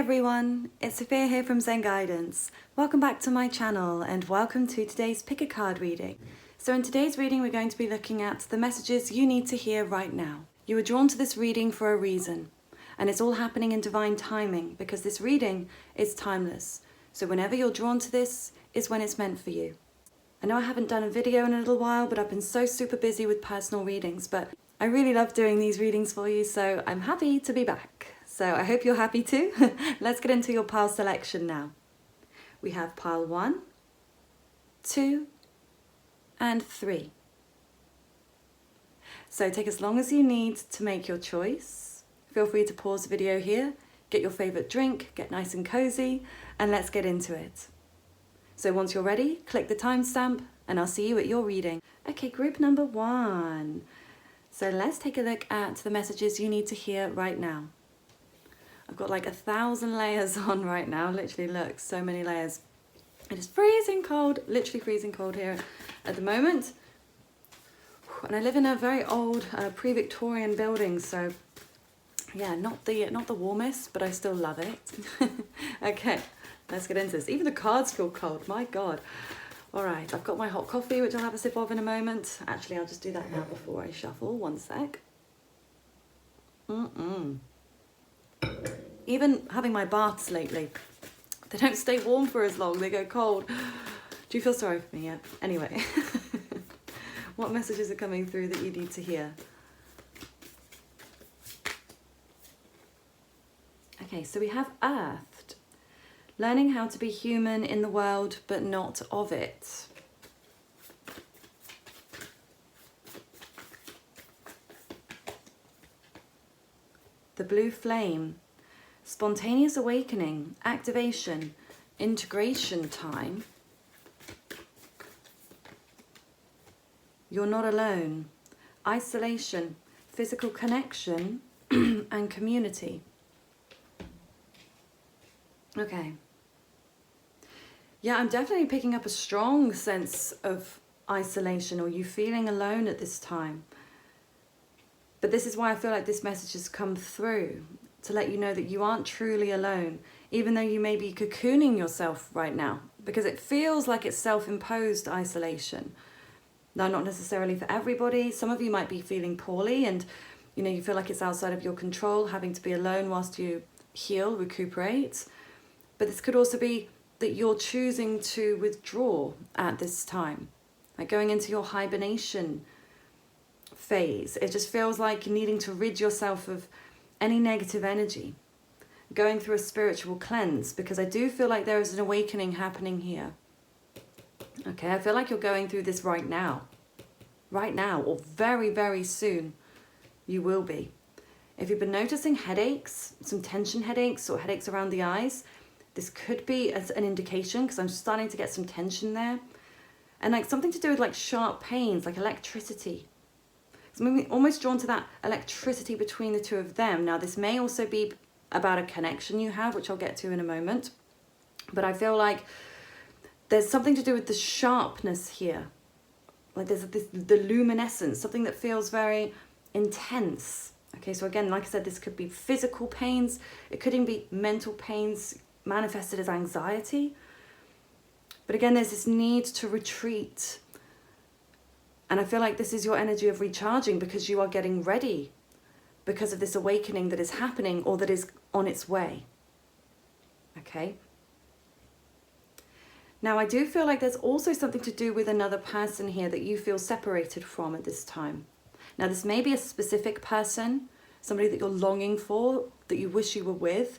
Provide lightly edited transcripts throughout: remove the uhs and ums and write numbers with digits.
everyone, it's Sophia here from Zen Guidance. Welcome back to my channel and welcome to today's pick a card reading. So in today's reading we're going to be looking at the messages you need to hear right now. You were drawn to this reading for a reason, and it's all happening in divine timing because this reading is timeless. So whenever you're drawn to this is when it's meant for you. I know I haven't done a video in a little while, but I've been so super busy with personal readings, but I really love doing these readings for you, so I'm happy to be back. So I hope you're happy too. Let's get into your pile selection now. We have pile 1, 2, and 3. So take as long as you need to make your choice. Feel free to pause the video here, get your favorite drink, get nice and cozy, and let's get into it. So once you're ready, click the timestamp and I'll see you at your reading. Okay, group number 1. So let's take a look at the messages you need to hear right now. I've got like 1,000 layers on right now. Literally, look, so many layers. It is freezing cold, literally freezing cold here at the moment. And I live in a very old pre-Victorian building, so yeah, not the warmest, but I still love it. Okay, let's get into this. Even the cards feel cold, my God. All right, I've got my hot coffee, which I'll have a sip of in a moment. Actually, I'll just do that now before I shuffle. One sec. Even having my baths lately, they don't stay warm for as long, they go cold. Do you feel sorry for me yet? Anyway, what messages are coming through that you need to hear? Okay, so we have Earthed. Learning how to be human in the world, but not of it. The Blue Flame. Spontaneous awakening, activation, integration time. You're not alone. Isolation, physical connection, and community. Okay. Yeah, I'm definitely picking up a strong sense of isolation or you feeling alone at this time. But this is why I feel like this message has come through, to let you know that you aren't truly alone, even though you may be cocooning yourself right now, because it feels like it's self-imposed isolation. Now, not necessarily for everybody. Some of you might be feeling poorly and, you feel like it's outside of your control, having to be alone whilst you heal, recuperate. But this could also be that you're choosing to withdraw at this time, like going into your hibernation phase. It just feels like needing to rid yourself of any negative energy, going through a spiritual cleanse, because I do feel like there is an awakening happening here. Okay, I feel like you're going through this right now, or very, very soon you will be. If you've been noticing headaches, some tension headaches or headaches around the eyes, this could be as an indication, because I'm starting to get some tension there. And like something to do with like sharp pains, like electricity. So I'm almost drawn to that electricity between the two of them. Now, this may also be about a connection you have, which I'll get to in a moment. But I feel like there's something to do with the sharpness here. Like there's the luminescence, something that feels very intense. Okay, so again, like I said, this could be physical pains. It could even be mental pains manifested as anxiety. But again, there's this need to retreat. And I feel like this is your energy of recharging because you are getting ready because of this awakening that is happening or that is on its way. Okay. Now, I do feel like there's also something to do with another person here that you feel separated from at this time. Now, this may be a specific person, somebody that you're longing for, that you wish you were with.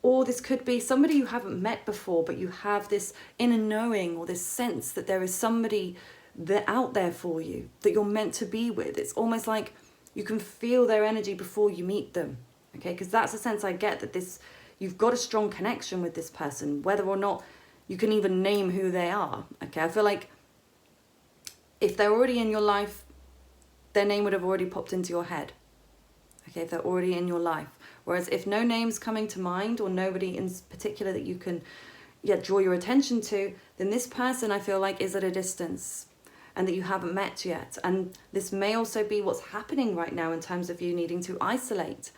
Or this could be somebody you haven't met before, but you have this inner knowing or this sense that there is somebody out there for you that you're meant to be with. It's almost like you can feel their energy before you meet them. Okay, because that's the sense I get, that you've got a strong connection with this person, whether or not you can even name who they are. Okay, I feel like if they're already in your life, their name would have already popped into your head. Okay, if they're already in your life. Whereas if no name's coming to mind or nobody in particular that you can draw your attention to, then this person I feel like is at a distance and that you haven't met yet. And this may also be what's happening right now in terms of you needing to isolate,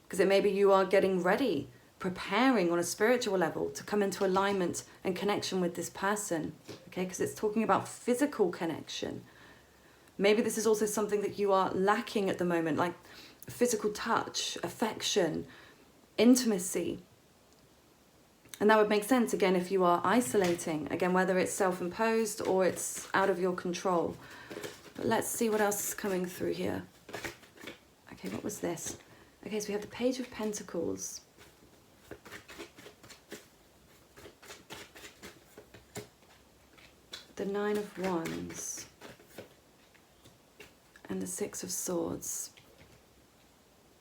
because it may be you are getting ready preparing on a spiritual level to come into alignment and connection with this person, okay? Because it's talking about physical connection. Maybe this is also something that you are lacking at the moment, like physical touch, affection, intimacy. And that would make sense, again, if you are isolating, again, whether it's self-imposed or it's out of your control. But let's see what else is coming through here. Okay, what was this? Okay, so we have the Page of Pentacles. The Nine of Wands. And the Six of Swords.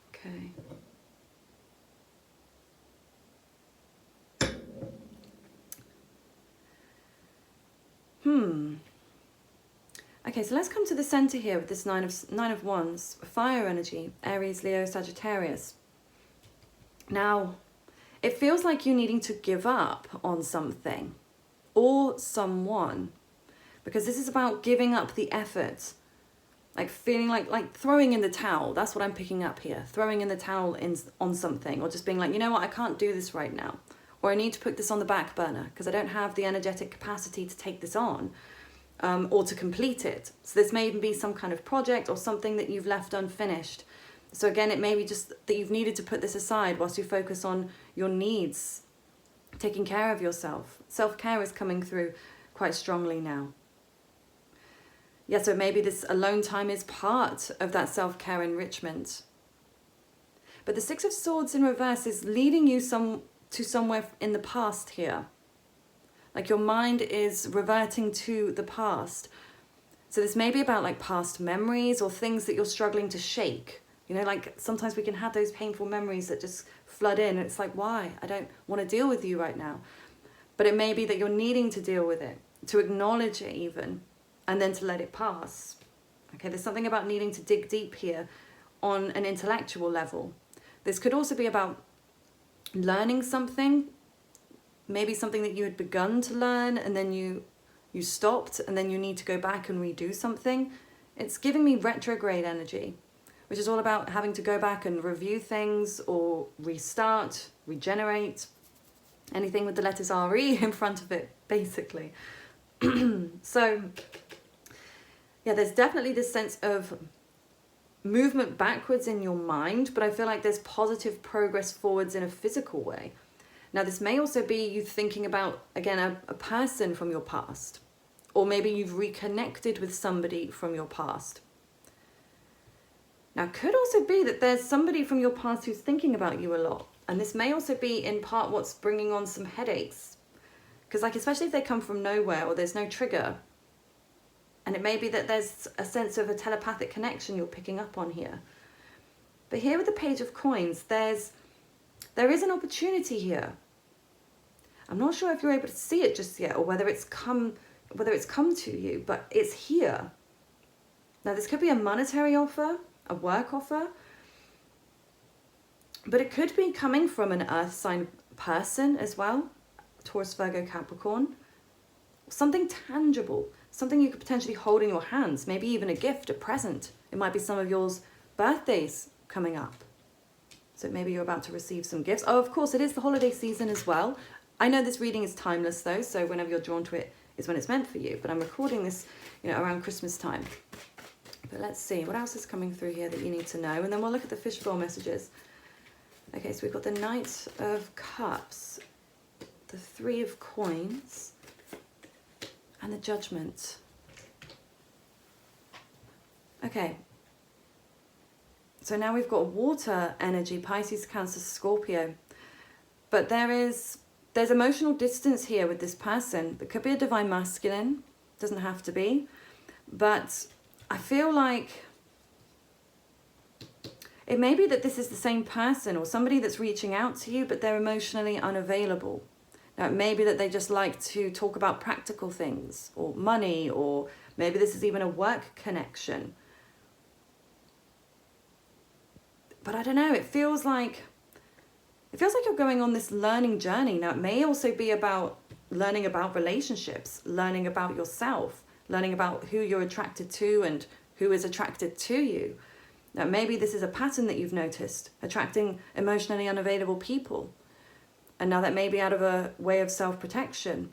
Okay. Okay, so let's come to the center here with this Nine of Wands, fire energy, Aries, Leo, Sagittarius. Now, it feels like you're needing to give up on something or someone, because this is about giving up the effort, like feeling like throwing in the towel. That's what I'm picking up here, throwing in the towel on something, or just being like, you know what, I can't do this right now, or I need to put this on the back burner because I don't have the energetic capacity to take this on. Or to complete it. So this may even be some kind of project or something that you've left unfinished. So again, it may be just that you've needed to put this aside whilst you focus on your needs, taking care of yourself. Self-care is coming through quite strongly now. Yeah, so maybe this alone time is part of that self-care enrichment. But the Six of Swords in reverse is leading you to somewhere in the past here. Like your mind is reverting to the past. So this may be about like past memories or things that you're struggling to shake. You know, like sometimes we can have those painful memories that just flood in. And it's like, why? I don't want to deal with you right now. But it may be that you're needing to deal with it, to acknowledge it even, and then to let it pass. Okay, there's something about needing to dig deep here on an intellectual level. This could also be about learning something. Maybe something that you had begun to learn and then you stopped and then you need to go back and redo something. It's giving me retrograde energy, which is all about having to go back and review things or restart, regenerate, anything with the letters RE in front of it, basically. So, yeah, there's definitely this sense of movement backwards in your mind, but I feel like there's positive progress forwards in a physical way. Now, this may also be you thinking about, again, a person from your past. Or maybe you've reconnected with somebody from your past. Now, it could also be that there's somebody from your past who's thinking about you a lot. And this may also be in part what's bringing on some headaches. Because like, especially if they come from nowhere or there's no trigger. And it may be that there's a sense of a telepathic connection you're picking up on here. But here with the Page of Coins, there is an opportunity here. I'm not sure if you're able to see it just yet or whether it's come to you, but it's here. Now, this could be a monetary offer, a work offer, but it could be coming from an earth sign person as well, Taurus, Virgo, Capricorn. Something tangible, something you could potentially hold in your hands, maybe even a gift, a present. It might be some of yours birthdays coming up. So maybe you're about to receive some gifts. Oh, of course, it is the holiday season as well. I know this reading is timeless though, so whenever you're drawn to it is when it's meant for you. But I'm recording this, around Christmas time. But let's see, what else is coming through here that you need to know? And then we'll look at the fishbowl messages. Okay, so we've got the Knight of Cups, the Three of Coins, and the Judgment. Okay. So now we've got water energy, Pisces, Cancer, Scorpio. But there's emotional distance here with this person. There could be a divine masculine, doesn't have to be. But I feel like it may be that this is the same person or somebody that's reaching out to you, but they're emotionally unavailable. Now, it may be that they just like to talk about practical things or money, or maybe this is even a work connection. But I don't know, it feels like you're going on this learning journey. Now, it may also be about learning about relationships, learning about yourself, learning about who you're attracted to and who is attracted to you. Now, maybe this is a pattern that you've noticed, attracting emotionally unavailable people. And now that may be out of a way of self-protection.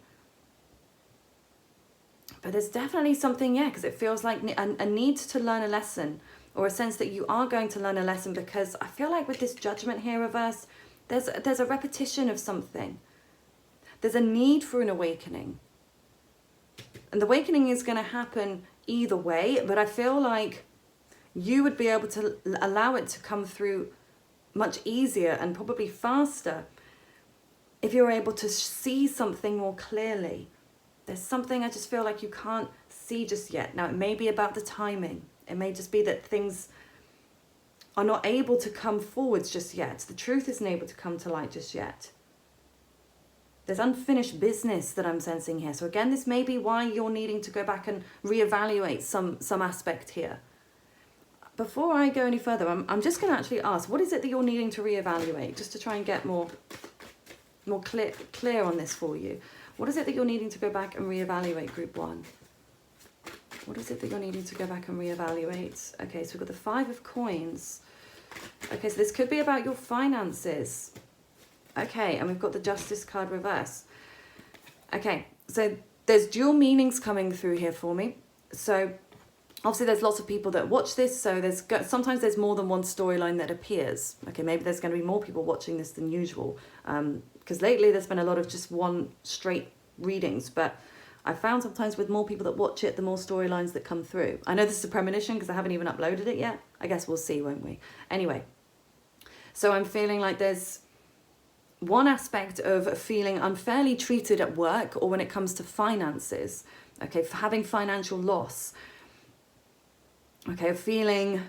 But there's definitely something, yeah, because it feels like a need to learn a lesson, or a sense that you are going to learn a lesson, because I feel like with this Judgment here reversed, there's a repetition of something. There's a need for an awakening. And the awakening is going to happen either way, but I feel like you would be able to allow it to come through much easier and probably faster if you're able to see something more clearly. There's something I just feel like you can't see just yet. Now, it may be about the timing. It may just be that things are not able to come forwards just yet. The truth isn't able to come to light just yet. There's unfinished business that I'm sensing here. So again, this may be why you're needing to go back and reevaluate some aspect here. Before I go any further, I'm just going to actually ask, what is it that you're needing to reevaluate? Just to try and get more clear on this for you. What is it that you're needing to go back and reevaluate, group 1? What is it that you're needing to go back and reevaluate? Okay, so we've got the 5 of Coins. Okay, so this could be about your finances. Okay, and we've got the Justice card reverse. Okay, so there's dual meanings coming through here for me. So obviously there's lots of people that watch this, so sometimes there's more than one storyline that appears. Okay, maybe there's going to be more people watching this than usual. Because lately there's been a lot of just one straight readings, but I found sometimes with more people that watch it, the more storylines that come through. I know this is a premonition because I haven't even uploaded it yet. I guess we'll see, won't we? Anyway, so I'm feeling like there's one aspect of feeling unfairly treated at work, or when it comes to finances. Okay, for having financial loss. Okay, feeling,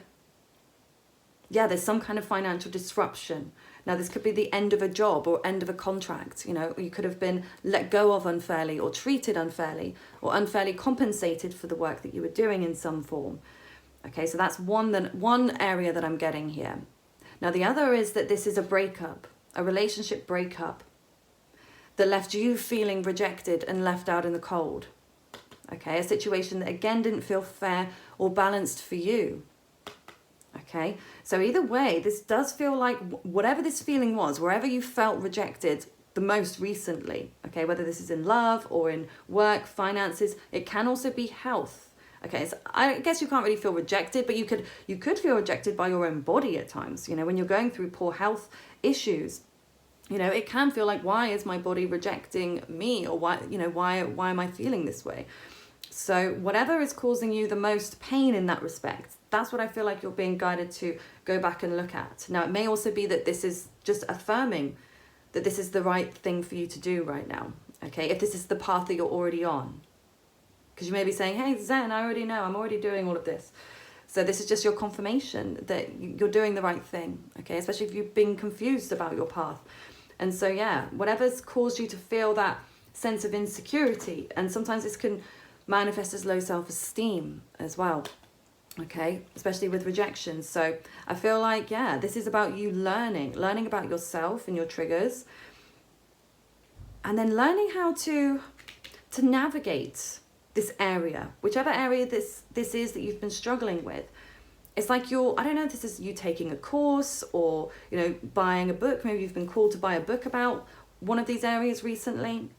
yeah, there's some kind of financial disruption. Now, this could be the end of a job or end of a contract. You know, you could have been let go of unfairly, or treated unfairly, or unfairly compensated for the work that you were doing in some form. Okay, so that's one area that I'm getting here. Now, the other is that this is a breakup, a relationship breakup that left you feeling rejected and left out in the cold. Okay, a situation that again didn't feel fair or balanced for you. Okay, so either way, this does feel like whatever this feeling was, wherever you felt rejected the most recently, okay, whether this is in love or in work, finances, it can also be health. Okay, so I guess you can't really feel rejected, but you could feel rejected by your own body at times. You know, when you're going through poor health issues, you know, it can feel like, why is my body rejecting me? Or why am I feeling this way? So whatever is causing you the most pain in that respect, that's what I feel like you're being guided to go back and look at. Now, it may also be that this is just affirming that this is the right thing for you to do right now. Okay, if this is the path that you're already on. Because you may be saying, hey, Zen, I already know, I'm already doing all of this. So this is just your confirmation that you're doing the right thing. Okay, especially if you've been confused about your path. And so, yeah, whatever's caused you to feel that sense of insecurity, and sometimes this can manifest as low self-esteem as well, okay, especially with rejection. So I feel like, yeah, this is about you learning about yourself and your triggers, and then learning how to navigate this area, whichever area this is that you've been struggling with. It's like I don't know if this is you taking a course, or, you know, buying a book. Maybe you've been called to buy a book about one of these areas recently.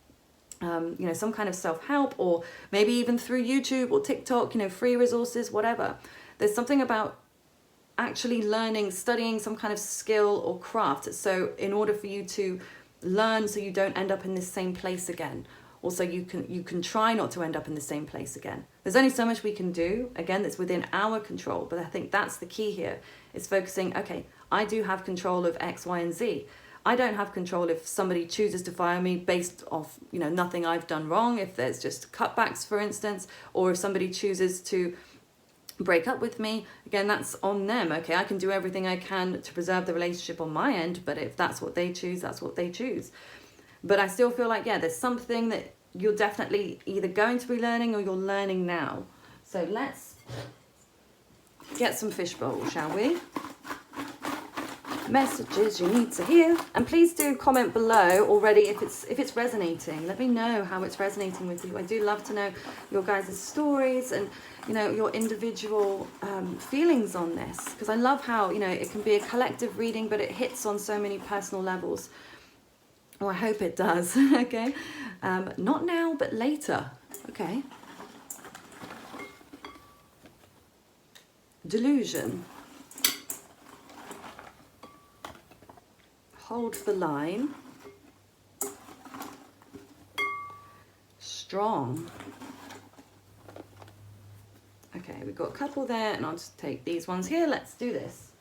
You know, some kind of self-help, or maybe even through YouTube or TikTok, you know, free resources, whatever. There's something about actually learning, studying some kind of skill or craft. So in order for you to learn, so you don't end up in this same place again. Also, you can try not to end up in the same place again. There's only so much we can do, again, that's within our control. But I think that's the key here, is focusing, okay, I do have control of X, Y, and Z. I don't have control if somebody chooses to fire me based off, you know, nothing I've done wrong, if there's just cutbacks, for instance, or if somebody chooses to break up with me. Again, that's on them. Okay, I can do everything I can to preserve the relationship on my end, but if that's what they choose, that's what they choose. But I still feel like, yeah, there's something that you're definitely either going to be learning or you're learning now. So let's get some fishbowl, shall we? Messages you need to hear, and please do comment below already if it's resonating. Let me know how it's resonating with you. I do love to know your guys' stories and, you know, your individual feelings on this, because I love how, you know, it can be a collective reading, but it hits on so many personal levels. Or I hope it does, okay? Not now, but later, okay? Delusion. Hold the line. Strong. Okay, we've got a couple there, and I'll just take these ones here. Let's do this.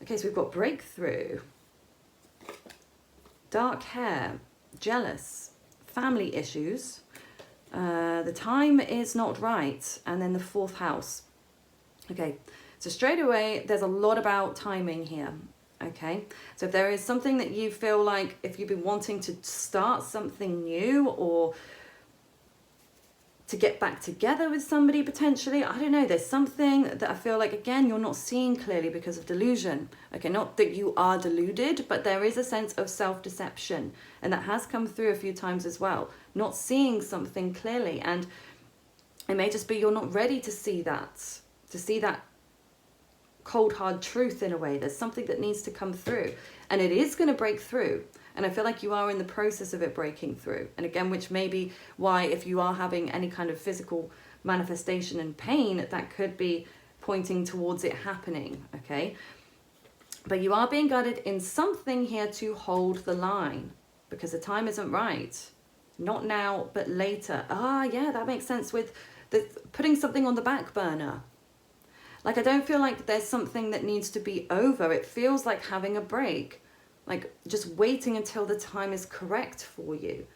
Okay, so we've got breakthrough. Dark hair, jealous, family issues, the time is not right, and then the 4th house. Okay, so straight away, there's a lot about timing here, okay? So if there is something that you feel like, if you've been wanting to start something new, or to get back together with somebody potentially, I don't know, there's something that I feel like, again, you're not seeing clearly because of delusion. Okay, not that you are deluded, but there is a sense of self-deception, and that has come through a few times as well. Not seeing something clearly, and it may just be you're not ready to see that cold hard truth in a way. There's something that needs to come through, and it is going to break through. And I feel like you are in the process of it breaking through. And again, which may be why, if you are having any kind of physical manifestation and pain, that could be pointing towards it happening, okay? But you are being guided in something here to hold the line, because the time isn't right. Not now, but later. Ah, yeah, that makes sense with putting something on the back burner. Like, I don't feel like there's something that needs to be over. It feels like having a break. Like just waiting until the time is correct for you.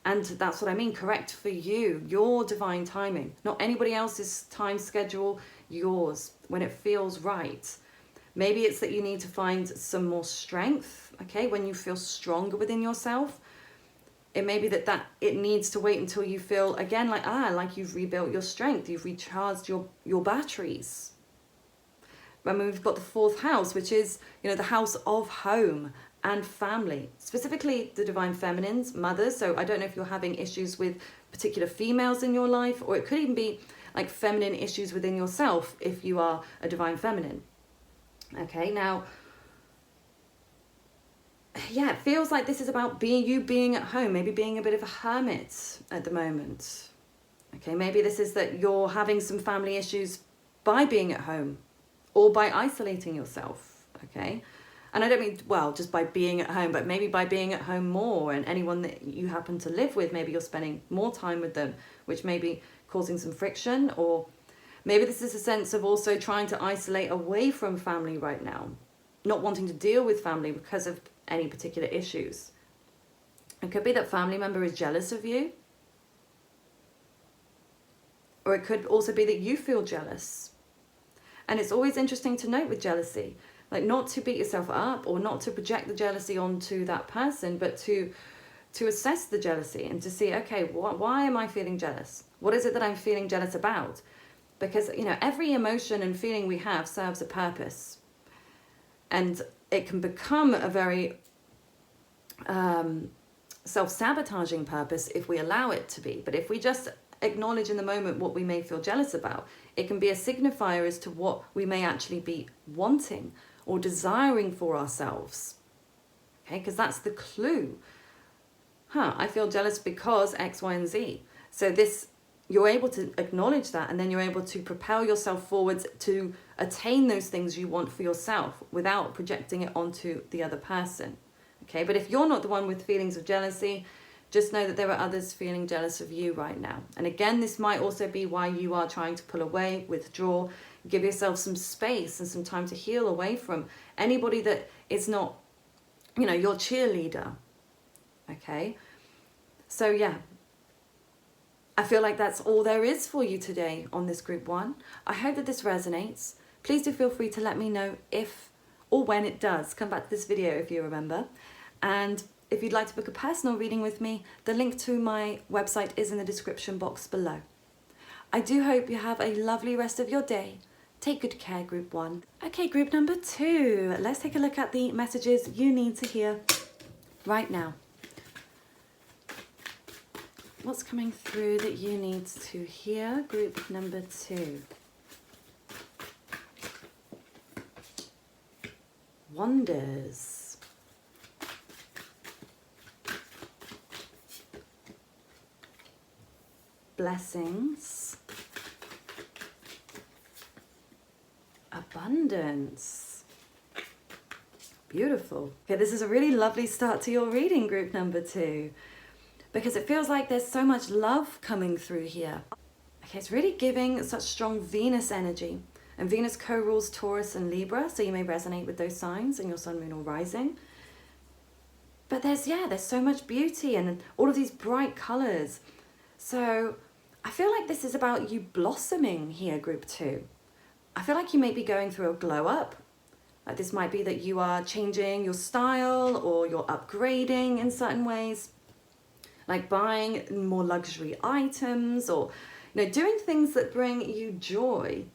And that's what I mean, correct for you, your divine timing, not anybody else's time schedule, yours, when it feels right. Maybe it's that you need to find some more strength, okay, when you feel stronger within yourself. It may be that it needs to wait until you feel, again, like you've rebuilt your strength, you've recharged your batteries. I mean, we've got the 4th house, which is, you know, the house of home and family, specifically the divine feminines, mothers. So I don't know if you're having issues with particular females in your life, or it could even be like feminine issues within yourself if you are a divine feminine. Okay, now, yeah, it feels like this is about being at home, maybe being a bit of a hermit at the moment. Okay, maybe this is that you're having some family issues by being at home or by isolating yourself, okay? And I don't mean, well, just by being at home, but maybe by being at home more, and anyone that you happen to live with, maybe you're spending more time with them, which may be causing some friction. Or maybe this is a sense of also trying to isolate away from family right now, not wanting to deal with family because of any particular issues. It could be that family member is jealous of you. Or it could also be that you feel jealous. And it's always interesting to note with jealousy, like not to beat yourself up or not to project the jealousy onto that person, but to assess the jealousy and to see, okay, why am I feeling jealous? What is it that I'm feeling jealous about? Because, you know, every emotion and feeling we have serves a purpose. And it can become a very self-sabotaging purpose if we allow it to be. But if we just acknowledge in the moment what we may feel jealous about, it can be a signifier as to what we may actually be wanting or desiring for ourselves. Okay, because that's the clue. I feel jealous because X, Y, and Z. So this, you're able to acknowledge that, and then you're able to propel yourself forwards to attain those things you want for yourself without projecting it onto the other person. Okay, but if you're not the one with feelings of jealousy, just know that there are others feeling jealous of you right now. And again, this might also be why you are trying to pull away, withdraw, give yourself some space and some time to heal away from anybody that is not, you know, your cheerleader. Okay? So yeah, I feel like that's all there is for you today on this group 1. I hope that this resonates. Please do feel free to let me know if or when it does. Come back to this video if you remember. And if you'd like to book a personal reading with me, the link to my website is in the description box below. I do hope you have a lovely rest of your day. Take good care, group 1. Okay, group number 2. Let's take a look at the messages you need to hear right now. What's coming through that you need to hear, group number 2? Wonders. blessings, abundance. Beautiful. Okay, this is a really lovely start to your reading, group number 2, because it feels like there's so much love coming through here. Okay, it's really giving such strong Venus energy. And Venus co-rules Taurus and Libra, so you may resonate with those signs in your sun, moon, or rising. But there's so much beauty and all of these bright colors. So I feel like this is about you blossoming here, group 2. I feel like you may be going through a glow up. Like this might be that you are changing your style or you're upgrading in certain ways. Like buying more luxury items or, doing things that bring you joy.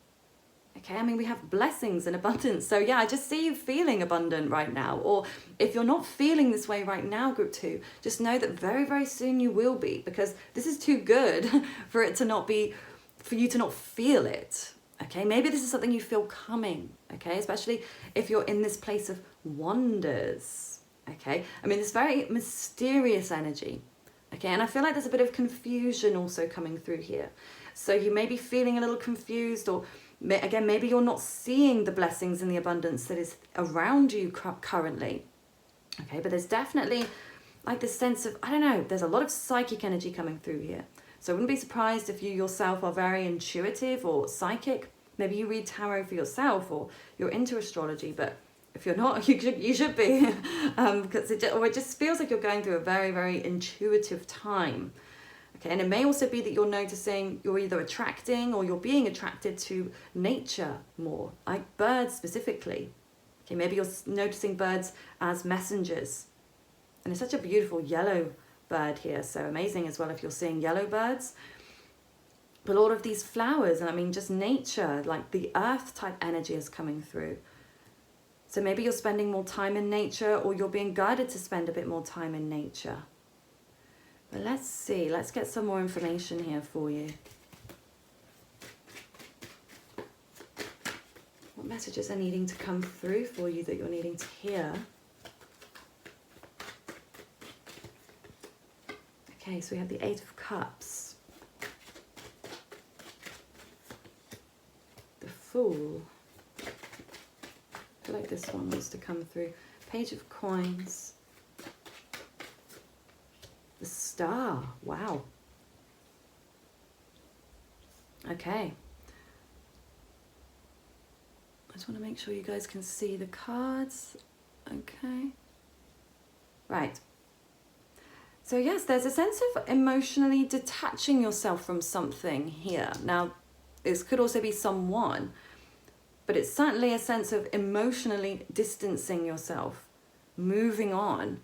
Okay, I mean, we have blessings and abundance. So yeah, I just see you feeling abundant right now. Or if you're not feeling this way right now, group 2, just know that very, very soon you will be, because this is too good for it to not be, for you to not feel it. Okay, maybe this is something you feel coming. Okay, especially if you're in this place of wonders. Okay, I mean, this very mysterious energy. Okay, and I feel like there's a bit of confusion also coming through here. So you may be feeling a little confused, or again, maybe you're not seeing the blessings and the abundance that is around you currently. Okay, but there's definitely like this sense of, I don't know, there's a lot of psychic energy coming through here. So I wouldn't be surprised if you yourself are very intuitive or psychic. Maybe you read tarot for yourself or you're into astrology, but if you're not, you should be, because it just feels like you're going through a very, very intuitive time. Okay, and it may also be that you're noticing you're either attracting or you're being attracted to nature more, like birds specifically. Okay, maybe you're noticing birds as messengers. And it's such a beautiful yellow bird here, so amazing as well if you're seeing yellow birds. But all of these flowers, and I mean just nature, like the earth type energy is coming through. So maybe you're spending more time in nature, or you're being guided to spend a bit more time in nature. But let's see, let's get some more information here for you. What messages are needing to come through for you that you're needing to hear? Okay, so we have the 8 of Cups. The Fool. I feel like this one wants to come through. Page of Coins. The Star. Wow. Okay. I just want to make sure you guys can see the cards. Okay. Right. So yes, there's a sense of emotionally detaching yourself from something here. Now, this could also be someone, but it's certainly a sense of emotionally distancing yourself, moving on,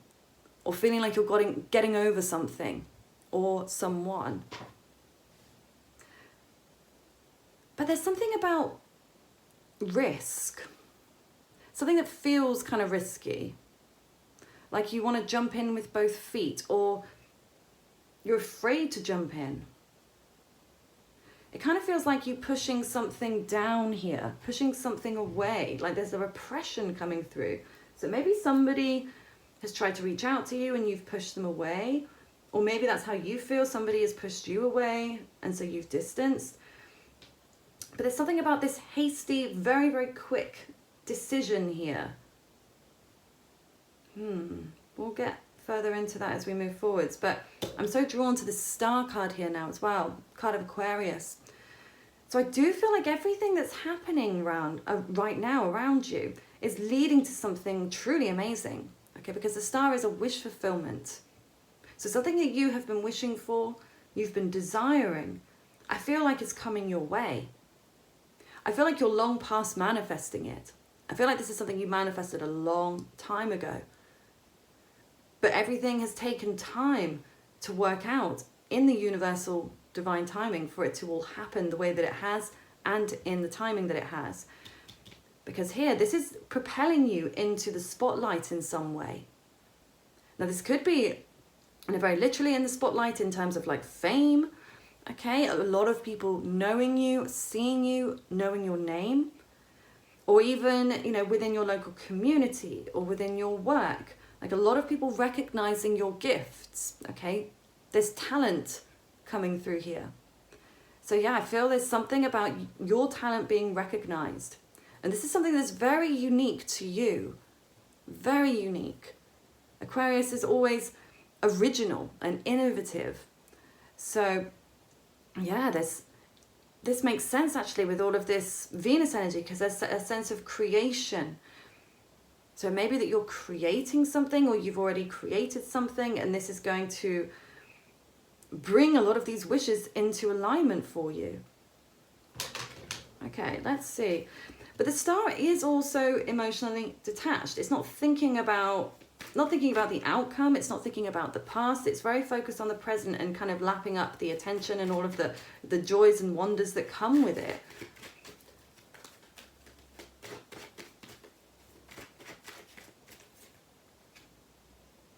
or feeling like you're getting over something or someone. But there's something about risk, something that feels kind of risky. Like you want to jump in with both feet, or you're afraid to jump in. It kind of feels like you pushing something down here, pushing something away, like there's a repression coming through. So maybe somebody has tried to reach out to you and you've pushed them away, or maybe that's how you feel, somebody has pushed you away and so you've distanced. But there's something about this hasty, very, very quick decision here. We'll get further into that as we move forwards, but I'm so drawn to the Star card here now as well, card of Aquarius. So I do feel like everything that's happening right now around you is leading to something truly amazing, okay? Because the Star is a wish fulfillment. So something that you have been wishing for, you've been desiring, I feel like it's coming your way. I feel like you're long past manifesting it. I feel like this is something you manifested a long time ago. But everything has taken time to work out in the universal divine timing for it to all happen the way that it has and in the timing that it has. Because here, this is propelling you into the spotlight in some way. Now, this could be very literally in the spotlight in terms of like fame, okay? A lot of people knowing you, seeing you, knowing your name, or even, within your local community or within your work. Like a lot of people recognizing your gifts, okay? There's talent coming through here. So yeah, I feel there's something about your talent being recognized. And this is something that's very unique to you. Very unique. Aquarius is always original and innovative. So yeah, this makes sense actually with all of this Venus energy, because there's a sense of creation. So maybe that you're creating something, or you've already created something, and this is going to bring a lot of these wishes into alignment for you. Okay, let's see. But the star is also emotionally detached. It's not thinking about the outcome. It's not thinking about the past. It's very focused on the present and kind of lapping up the attention and all of the joys and wonders that come with it.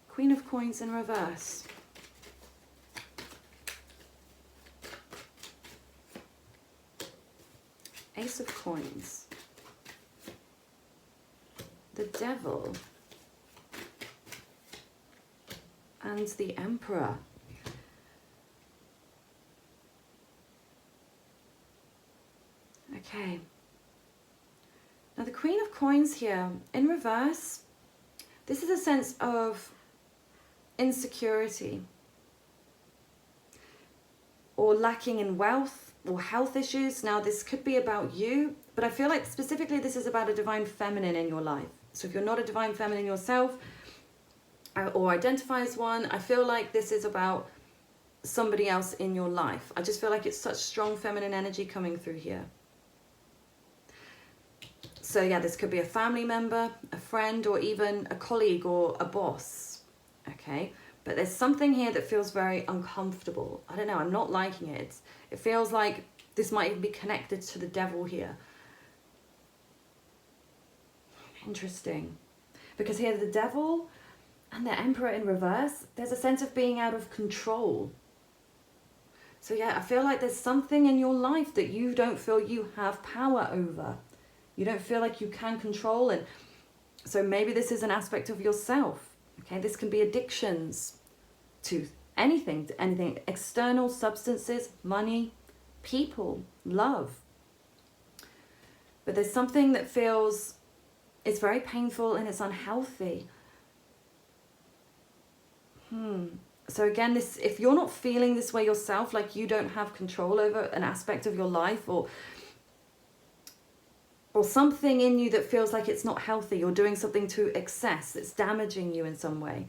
Queen of Coins in reverse. Ace of Coins. The Devil. And the Emperor. Okay. Now the Queen of Coins here, in reverse, this is a sense of insecurity or lacking in wealth or health issues. Now this could be about you, but I feel like specifically this is about a divine feminine in your life. So if you're not a divine feminine yourself or identify as one, I feel like this is about somebody else in your life. I just feel like it's such strong feminine energy coming through here. So yeah, this could be a family member, a friend, or even a colleague or a boss. Okay, but there's something here that feels very uncomfortable. I don't know, I'm not liking it. It feels like this might even be connected to the devil here. Interesting. Because here the devil and the emperor in reverse, there's a sense of being out of control. So yeah, I feel like there's something in your life that you don't feel you have power over. You don't feel like you can control it. So maybe this is an aspect of yourself. Okay, this can be addictions to anything external, substances, money, people, love. But there's something that feels, it's very painful and it's unhealthy. So again, this, if you're not feeling this way yourself, like you don't have control over an aspect of your life, or something in you that feels like it's not healthy, or doing something to excess that's damaging you in some way.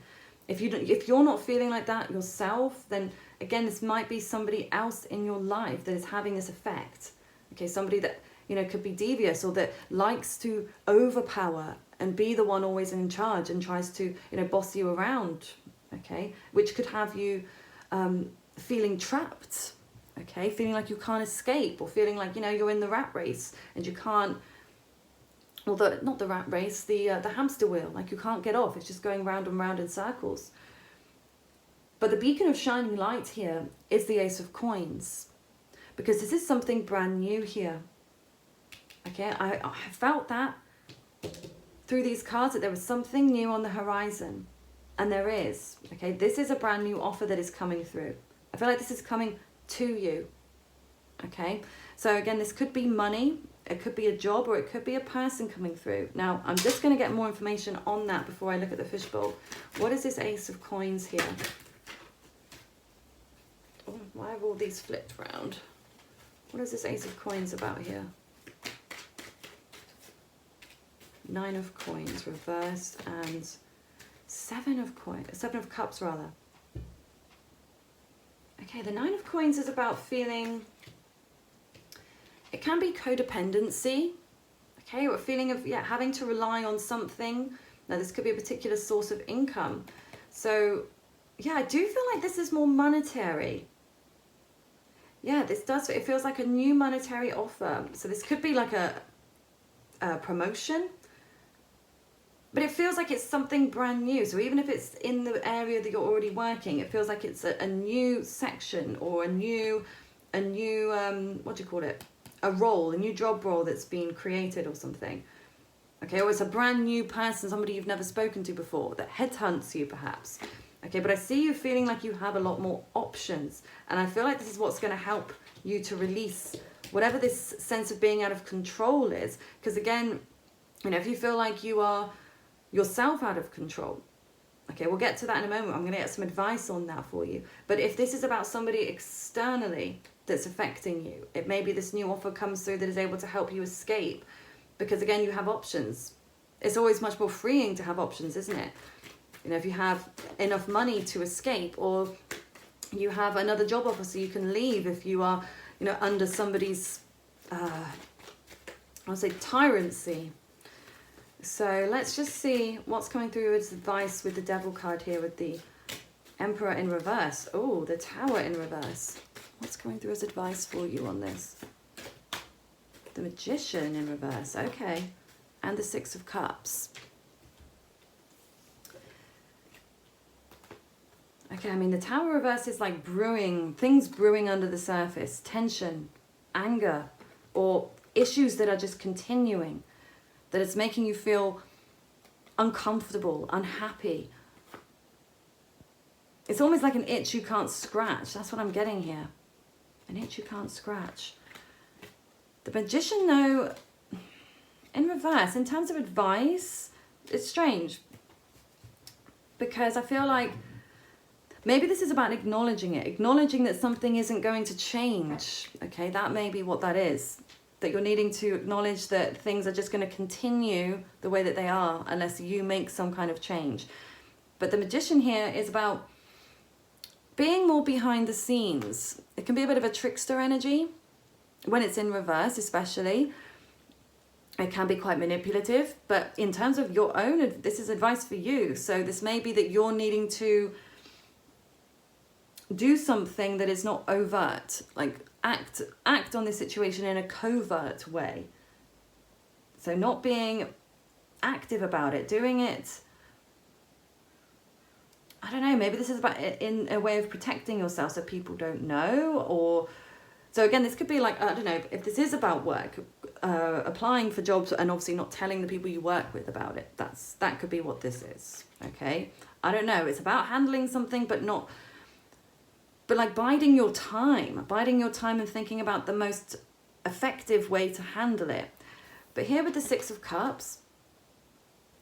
If you're not feeling like that yourself, then again, this might be somebody else in your life that is having this effect. Okay, somebody that, you know, could be devious, or that likes to overpower and be the one always in charge and tries to, you know, boss you around. Okay, which could have you feeling trapped. Okay, feeling like you can't escape, or feeling like, you know, you're in the rat race and you can't. Well, not the rat race, the hamster wheel, like you can't get off. It's just going round and round in circles. But the beacon of shining light here is the Ace of Coins, because this is something brand new here. Okay, I felt that through these cards, that there was something new on the horizon, and there is. Okay, this is a brand new offer that is coming through. I feel like this is coming to you. Okay, so again, this could be money. It could be a job, or it could be a person coming through. Now, I'm just going to get more information on that before I look at the fishbowl. What is this Ace of Coins here? Oh, why have all these flipped round? What is this Ace of Coins about here? 9 of Coins reversed, and 7 of Cups rather. Okay, the 9 of Coins is about feeling, it can be codependency, okay, or a feeling of, yeah, having to rely on something. Now, this could be a particular source of income. So, yeah, I do feel like this is more monetary. Yeah, this does, it feels like a new monetary offer. So this could be like a promotion, but it feels like it's something brand new. So even if it's in the area that you're already working, it feels like it's a new section, or a new what do you call it? A role, a new job role that's been created or something. Okay, or it's a brand new person, somebody you've never spoken to before, that headhunts you perhaps. Okay, but I see you feeling like you have a lot more options. And I feel like this is what's going to help you to release whatever this sense of being out of control is. Because again, you know, if you feel like you are yourself out of control, okay, we'll get to that in a moment. I'm going to get some advice on that for you. But if this is about somebody externally that's affecting you, it may be this new offer comes through that is able to help you escape. Because again, you have options. It's always much more freeing to have options, isn't it? You know, if you have enough money to escape, or you have another job offer so you can leave if you are, you know, under somebody's, I'll say tyrancy. So let's just see what's coming through as advice with the Devil card here with the Emperor in reverse. Oh, the Tower in reverse. What's coming through as advice for you on this? The Magician in reverse. Okay. And the Six of Cups. Okay, I mean, the Tower reverse is like brewing, things brewing under the surface, tension, anger, or issues that are just continuing, that it's making you feel uncomfortable, unhappy. It's almost like an itch you can't scratch. That's what I'm getting here. An itch you can't scratch. The Magician, though, in reverse, in terms of advice, it's strange. Because I feel like maybe this is about acknowledging it, acknowledging that something isn't going to change. Okay, that may be what that is. That you're needing to acknowledge that things are just going to continue the way that they are unless you make some kind of change. But the Magician here is about being more behind the scenes. It can be a bit of a trickster energy when it's in reverse, especially. It can be quite manipulative, but in terms of your own, this is advice for you. So this may be that you're needing to do something that is not overt, like act on this situation in a covert way. So not being active about it, doing it, I don't know, maybe this is about in a way of protecting yourself so people don't know. Or so again, this could be like, I don't know, if this is about work, applying for jobs and obviously not telling the people you work with about it. That could be what this is. Okay, I don't know, it's about handling something but like biding your time and thinking about the most effective way to handle it. But here with the Six of Cups,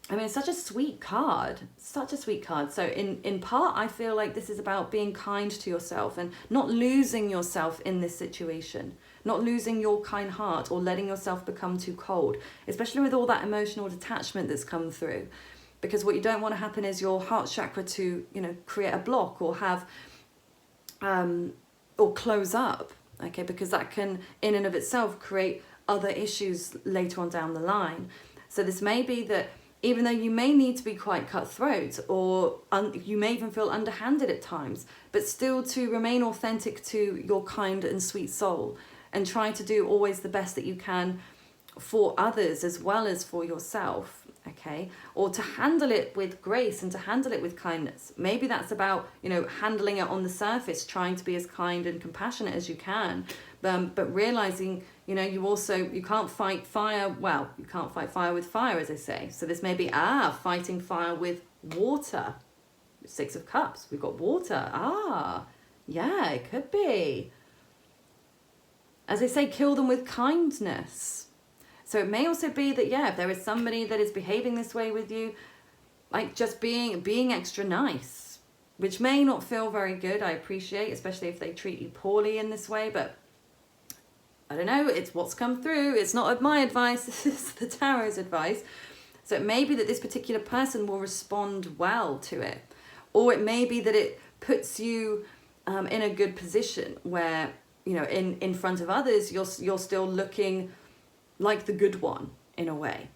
I mean, it's such a sweet card, So in part, I feel like this is about being kind to yourself and not losing yourself in this situation, not losing your kind heart or letting yourself become too cold, especially with all that emotional detachment that's come through. Because what you don't want to happen is your heart chakra to, you know, create a block or have, or close up, okay, because that can in and of itself create other issues later on down the line. So this may be that even though you may need to be quite cutthroat or you may even feel underhanded at times, but still to remain authentic to your kind and sweet soul and try to do always the best that you can for others as well as for yourself. Okay, or to handle it with grace and to handle it with kindness. Maybe that's about, you know, handling it on the surface, trying to be as kind and compassionate as you can, but realizing, you know, you can't fight fire. Well, you can't fight fire with fire, as they say. So this may be fighting fire with water. Six of Cups, we've got water. Yeah, it could be. As they say, kill them with kindness. So it may also be that, yeah, if there is somebody that is behaving this way with you, like just being extra nice, which may not feel very good, I appreciate, especially if they treat you poorly in this way, but I don't know, it's what's come through. It's not my advice, this is the Tarot's advice. So it may be that this particular person will respond well to it, or it may be that it puts you in a good position where, you know, in front of others, you're still looking like the good one in a way,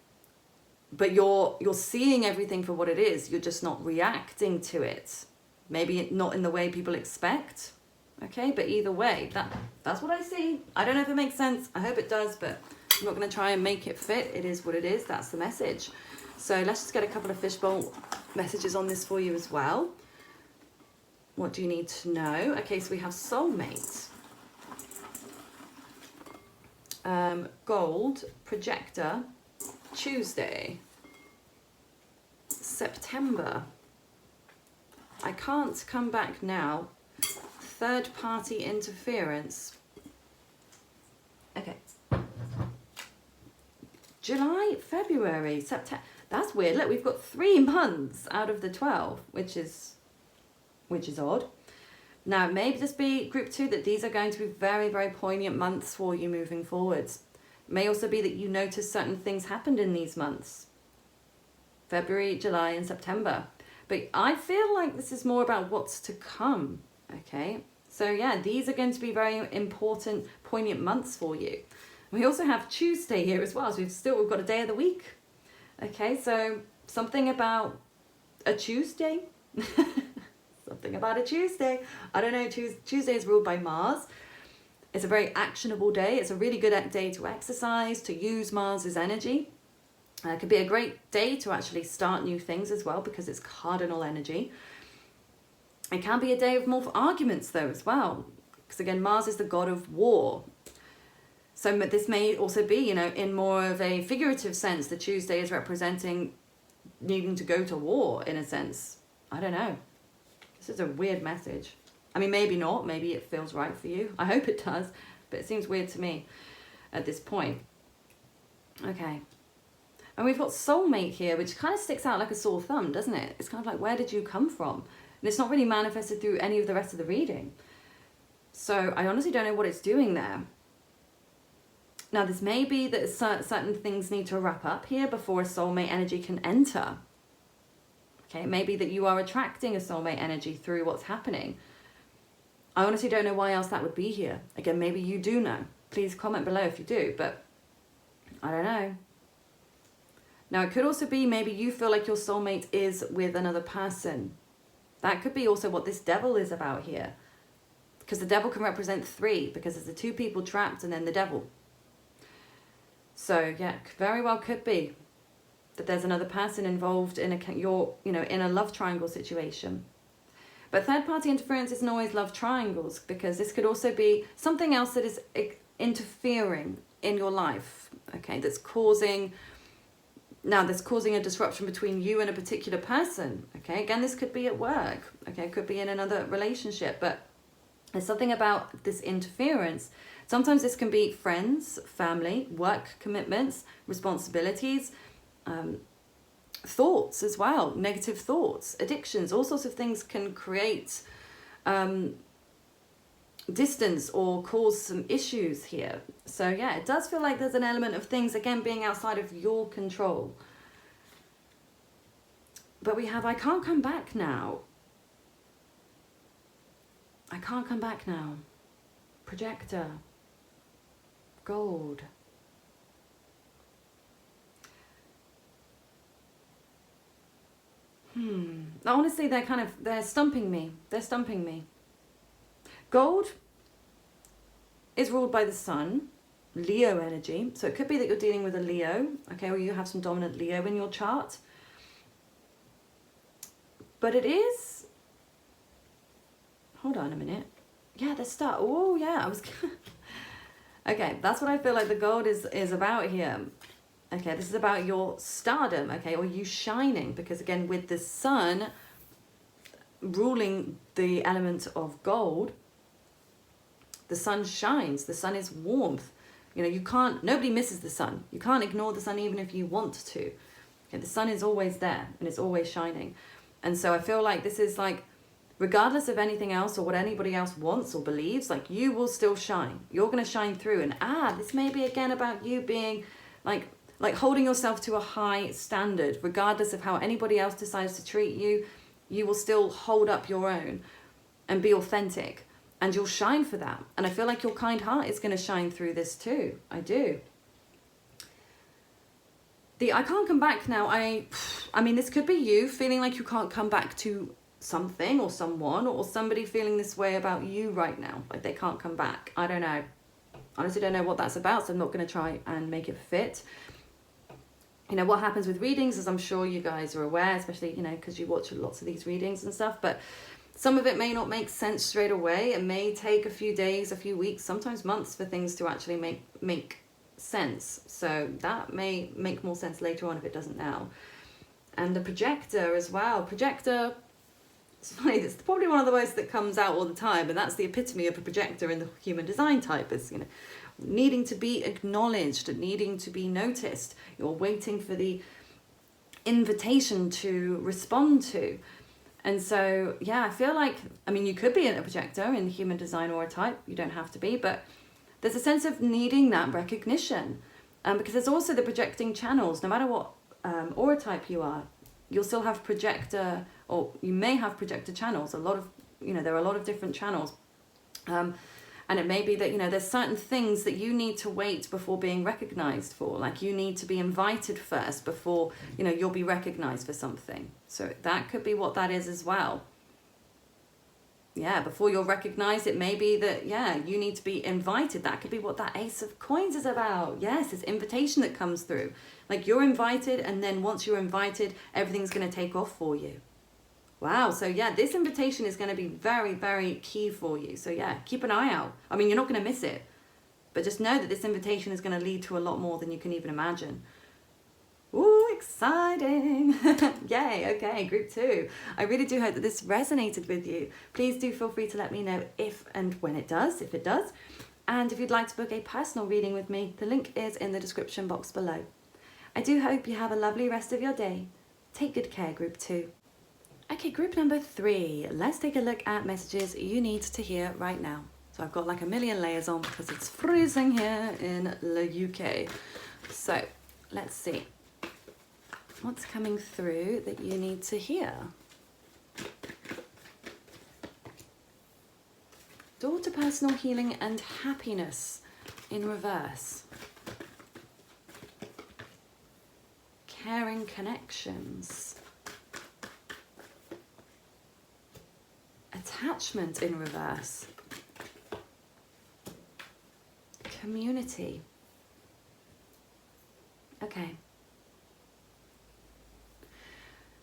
but you're seeing everything for what it is. You're just not reacting to it, maybe not in the way people expect. Okay, but either way, that's what I see. I don't know if it makes sense. I hope it does, but I'm not going to try and make it fit. It is what it is. That's the message. So let's just get a couple of fishbowl messages on this for you as well. What do you need to know? Okay, so we have soulmate, gold, projector, Tuesday, September, I can't come back now. Third party interference. Okay. July, February, September. That's weird. Look, we've got 3 months out of the 12, which is odd. Now, it may just be group 2 that these are going to be very, very poignant months for you moving forwards. It may also be that you notice certain things happened in these months. February, July, and September. But I feel like this is more about what's to come, okay? So yeah, these are going to be very important, poignant months for you. We also have Tuesday here as well, so we've got a day of the week. Okay, so something about a Tuesday. Something about a Tuesday. I don't know, Tuesday is ruled by Mars. It's a very actionable day. It's a really good day to exercise, to use Mars's energy. It could be a great day to actually start new things as well because it's cardinal energy. It can be a day of more arguments though as well, because again, Mars is the god of war. So this may also be, you know, in more of a figurative sense, the Tuesday is representing needing to go to war in a sense. I don't know. This is a weird message. I mean, maybe not. Maybe it feels right for you. I hope it does, but it seems weird to me at this point. Okay. And we've got soulmate here, which kind of sticks out like a sore thumb, doesn't it? It's kind of like, where did you come from? And it's not really manifested through any of the rest of the reading. So I honestly don't know what it's doing there. Now, this may be that certain things need to wrap up here before a soulmate energy can enter. Okay, it may be that you are attracting a soulmate energy through what's happening. I honestly don't know why else that would be here. Again, maybe you do know. Please comment below if you do, but I don't know. Now, it could also be maybe you feel like your soulmate is with another person. That could be also what this devil is about here. Because the devil can represent 3, because there's the 2 people trapped and then the devil. So, yeah, very well could be that there's another person involved in in a love triangle situation. But third-party interference isn't always love triangles, because this could also be something else that is interfering in your life, okay, that's causing a disruption between you and a particular person, okay? Again, this could be at work, okay? It could be in another relationship, but there's something about this interference. Sometimes this can be friends, family, work commitments, responsibilities, thoughts as well, negative thoughts, addictions, all sorts of things can create distance or cause some issues here. So yeah, it does feel like there's an element of things, again, being outside of your control. But we have, I can't come back now. I can't come back now. Projector. Gold. Honestly, they're stumping me. They're stumping me. Gold is ruled by the sun, Leo energy. So it could be that you're dealing with a Leo, okay, or you have some dominant Leo in your chart. But it is, hold on a minute. Yeah, the star. Oh, yeah, I was, okay, that's what I feel like the gold is about here. Okay, this is about your stardom, okay, or you shining, because again, with the sun ruling the element of gold, the sun shines, the sun is warmth. You know, nobody misses the sun. You can't ignore the sun even if you want to. Okay, the sun is always there and it's always shining. And so I feel like this is like, regardless of anything else or what anybody else wants or believes, like you will still shine. You're going to shine through. And this may be again about you being like holding yourself to a high standard, regardless of how anybody else decides to treat you. You will still hold up your own and be authentic, and you'll shine for that. And I feel like your kind heart is going to shine through this too. I do. I can't come back now. I mean, this could be you feeling like you can't come back to something or someone, or somebody feeling this way about you right now, like they can't come back. I don't know. Honestly, don't know what that's about, so I'm not going to try and make it fit. You know, what happens with readings, as I'm sure you guys are aware, especially, you know, because you watch lots of these readings and stuff, but some of it may not make sense straight away. It may take a few days, a few weeks, sometimes months for things to actually make sense. So that may make more sense later on if it doesn't now. And the projector as well. Projector, It's funny, it's probably one of the words that comes out all the time, and that's the epitome of a projector in the human design type, is, you know, needing to be acknowledged, needing to be noticed. You're waiting for the invitation to respond to. And so, yeah, I feel like, I mean, you could be a projector in human design aura type, you don't have to be, but there's a sense of needing that recognition. Because there's also the projecting channels. No matter what aura type you are, you'll still have projector, or you may have projector channels. A lot of, you know, there are a lot of different channels. And it may be that, you know, there's certain things that you need to wait before being recognized for. Like, you need to be invited first before, you know, you'll be recognized for something. So that could be what that is as well. Yeah, before you're recognized, it may be that, yeah, you need to be invited. That could be what that Ace of Coins is about. Yes, it's invitation that comes through. Like, you're invited, and then once you're invited, everything's going to take off for you. Wow, so yeah, this invitation is going to be very, very key for you. So yeah, keep an eye out. I mean, you're not going to miss it, but just know that this invitation is going to lead to a lot more than you can even imagine. Ooh, exciting. Yay, okay, group 2. I really do hope that this resonated with you. Please do feel free to let me know if and when it does, if it does. And if you'd like to book a personal reading with me, the link is in the description box below. I do hope you have a lovely rest of your day. Take good care, group 2. Okay, group number 3. Let's take a look at messages you need to hear right now. So I've got like a million layers on because it's freezing here in the UK. So let's see what's coming through that you need to hear. Door to personal healing and happiness in reverse. Caring connections. Attachment in reverse. Community. Okay.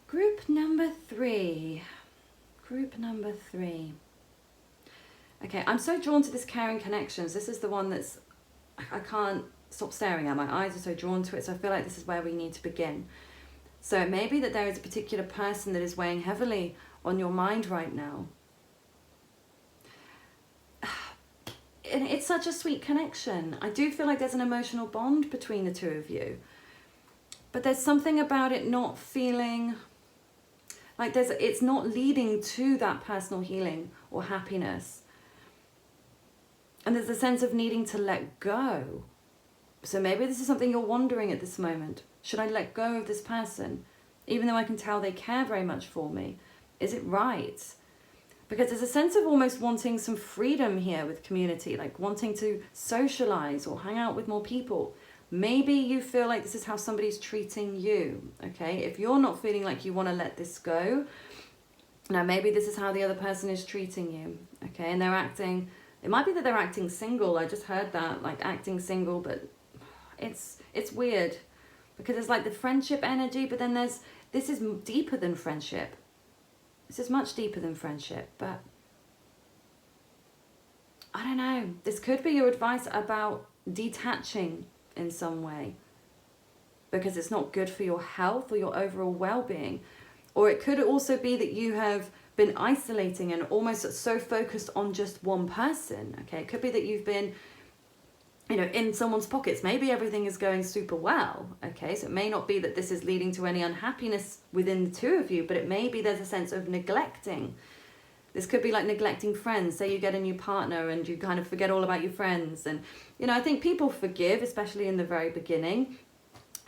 Group number 3. Group number 3. Okay, I'm so drawn to this caring connections. This is the one that's, I can't stop staring at. My eyes are so drawn to it, so I feel like this is where we need to begin. So it may be that there is a particular person that is weighing heavily on your mind right now. And it's such a sweet connection. I do feel like there's an emotional bond between the two of you. But there's something about it not feeling like it's not leading to that personal healing or happiness. And there's a sense of needing to let go. So maybe this is something you're wondering at this moment. Should I let go of this person? Even though I can tell they care very much for me. Is it right? Because there's a sense of almost wanting some freedom here with community, like wanting to socialize or hang out with more people. Maybe you feel like this is how somebody's treating you, okay? If you're not feeling like you want to let this go, now maybe this is how the other person is treating you, okay? And they're acting, it might be that they're acting single. I just heard that, like acting single, but it's weird because it's like the friendship energy, but then this is deeper than friendship. This is much deeper than friendship, but I don't know. This could be your advice about detaching in some way because it's not good for your health or your overall well-being. Or it could also be that you have been isolating and almost so focused on just one person, okay? It could be that you've been, you know, in someone's pockets. Maybe everything is going super well, okay? So it may not be that this is leading to any unhappiness within the two of you, but it may be there's a sense of neglecting. This could be like neglecting friends. Say you get a new partner and you kind of forget all about your friends. And, you know, I think people forgive, especially in the very beginning,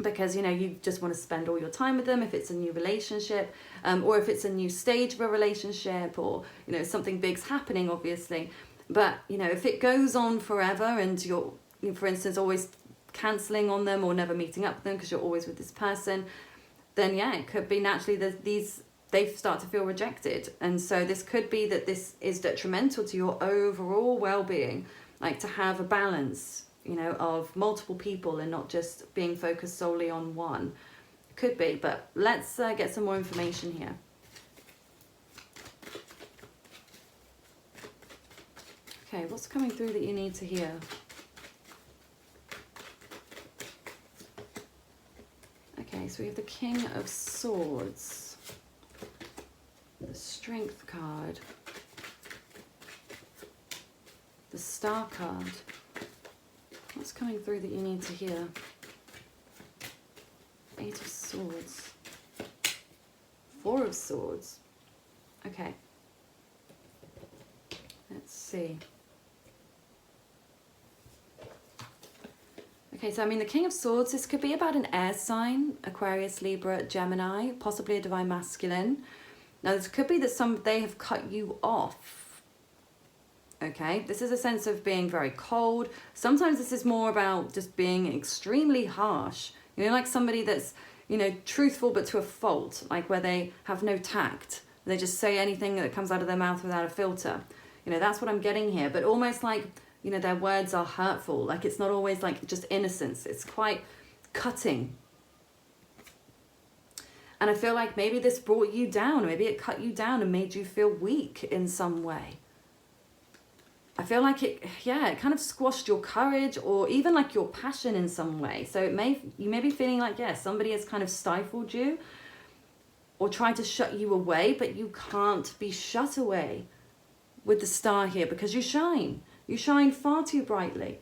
because, you know, you just want to spend all your time with them if it's a new relationship, or if it's a new stage of a relationship, or, you know, something big's happening, obviously. But, you know, if it goes on forever and you're, for instance, always cancelling on them or never meeting up with them because you're always with this person, then yeah, it could be naturally that they start to feel rejected. And so this could be that this is detrimental to your overall well-being, like to have a balance, you know, of multiple people and not just being focused solely on one. It could be, but let's get some more information here. Okay, what's coming through that you need to hear? Okay, so we have the King of Swords, the Strength. Strength card. The Star card. What's coming through that you need to hear? Eight of Swords. Four of Swords. Okay. Let's see. Okay, so I mean, the King of Swords, this could be about an air sign, Aquarius, Libra, Gemini, possibly a divine masculine. Now, this could be that they have cut you off. Okay, this is a sense of being very cold. Sometimes this is more about just being extremely harsh. You know, like somebody that's, you know, truthful but to a fault, like where they have no tact. They just say anything that comes out of their mouth without a filter. You know, that's what I'm getting here. But almost like, you know, their words are hurtful. Like it's not always like just innocence. It's quite cutting. And I feel like maybe this brought you down. Maybe it cut you down and made you feel weak in some way. I feel like it kind of squashed your courage or even like your passion in some way. So you may be feeling like, somebody has kind of stifled you or tried to shut you away, but you can't be shut away with the Star here because you shine. You shine far too brightly.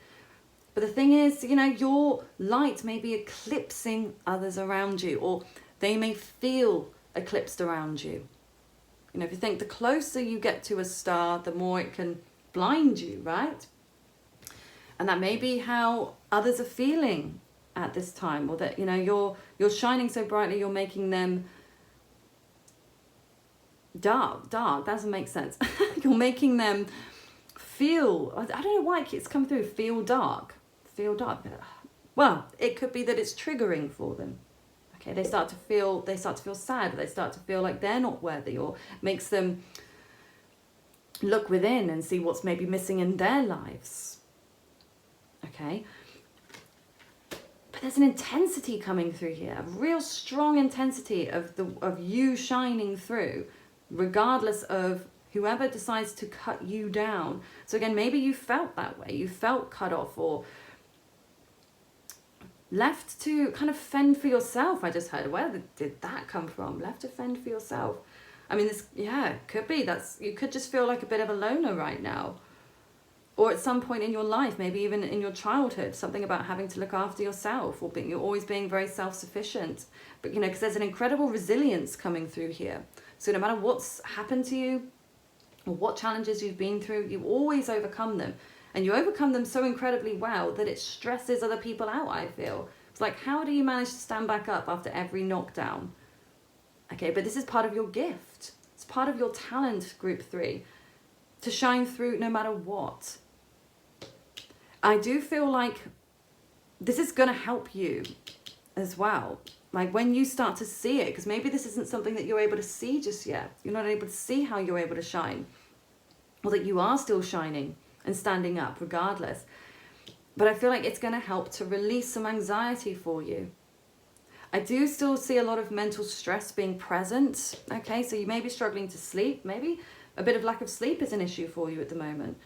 But the thing is, you know, your light may be eclipsing others around you, or they may feel eclipsed around you. You know, if you think the closer you get to a star, the more it can blind you, right? And that may be how others are feeling at this time, or that, you know, you're shining so brightly, you're making them dark, doesn't make sense. You're making them feel, I don't know why it's come through, feel dark. Well, it could be that it's triggering for them. Okay, they start to feel sad, they start to feel like they're not worthy, or makes them look within and see what's maybe missing in their lives. Okay, but there's an intensity coming through here, a real strong intensity of you shining through, regardless of whoever decides to cut you down. So again, maybe you felt that way, you felt cut off or left to kind of fend for yourself. I just heard, where did that come from? Left to fend for yourself. I mean, this, could be, you could just feel like a bit of a loner right now. Or at some point in your life, maybe even in your childhood, something about having to look after yourself, or you're always being very self-sufficient. But, you know, because there's an incredible resilience coming through here. So no matter what's happened to you, or what challenges you've been through, you always overcome them. And you overcome them so incredibly well that it stresses other people out, I feel. It's like, how do you manage to stand back up after every knockdown? Okay, but this is part of your gift. It's part of your talent, group 3, to shine through no matter what. I do feel like this is going to help you as well. Like when you start to see it, because maybe this isn't something that you're able to see just yet. You're not able to see how you're able to shine, or that you are still shining and standing up regardless. But I feel like it's going to help to release some anxiety for you. I do still see a lot of mental stress being present. Okay, so you may be struggling to sleep. Maybe a bit of lack of sleep is an issue for you at the moment.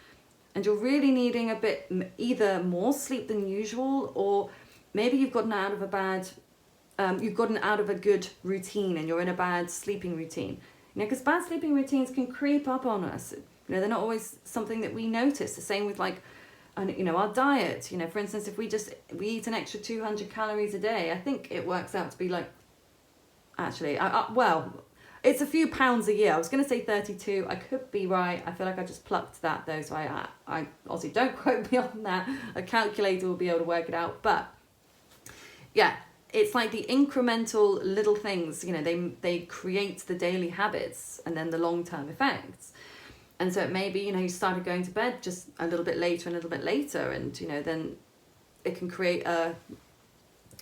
And you're really needing a bit, either more sleep than usual, or maybe you've gotten out of a good routine and you're in a bad sleeping routine. You know, because bad sleeping routines can creep up on us. You know, they're not always something that we notice. The same with like, you know, our diet. You know, for instance, if we eat an extra 200 calories a day, I think it works out to be like, actually, well, it's a few pounds a year. I was going to say 32. I could be right. I feel like I just plucked that though. So I obviously don't quote me on that. A calculator will be able to work it out. But yeah, it's like the incremental little things, you know, they create the daily habits and then the long-term effects. And so it may be, you know, you started going to bed just a little bit later and, you know, then it can create a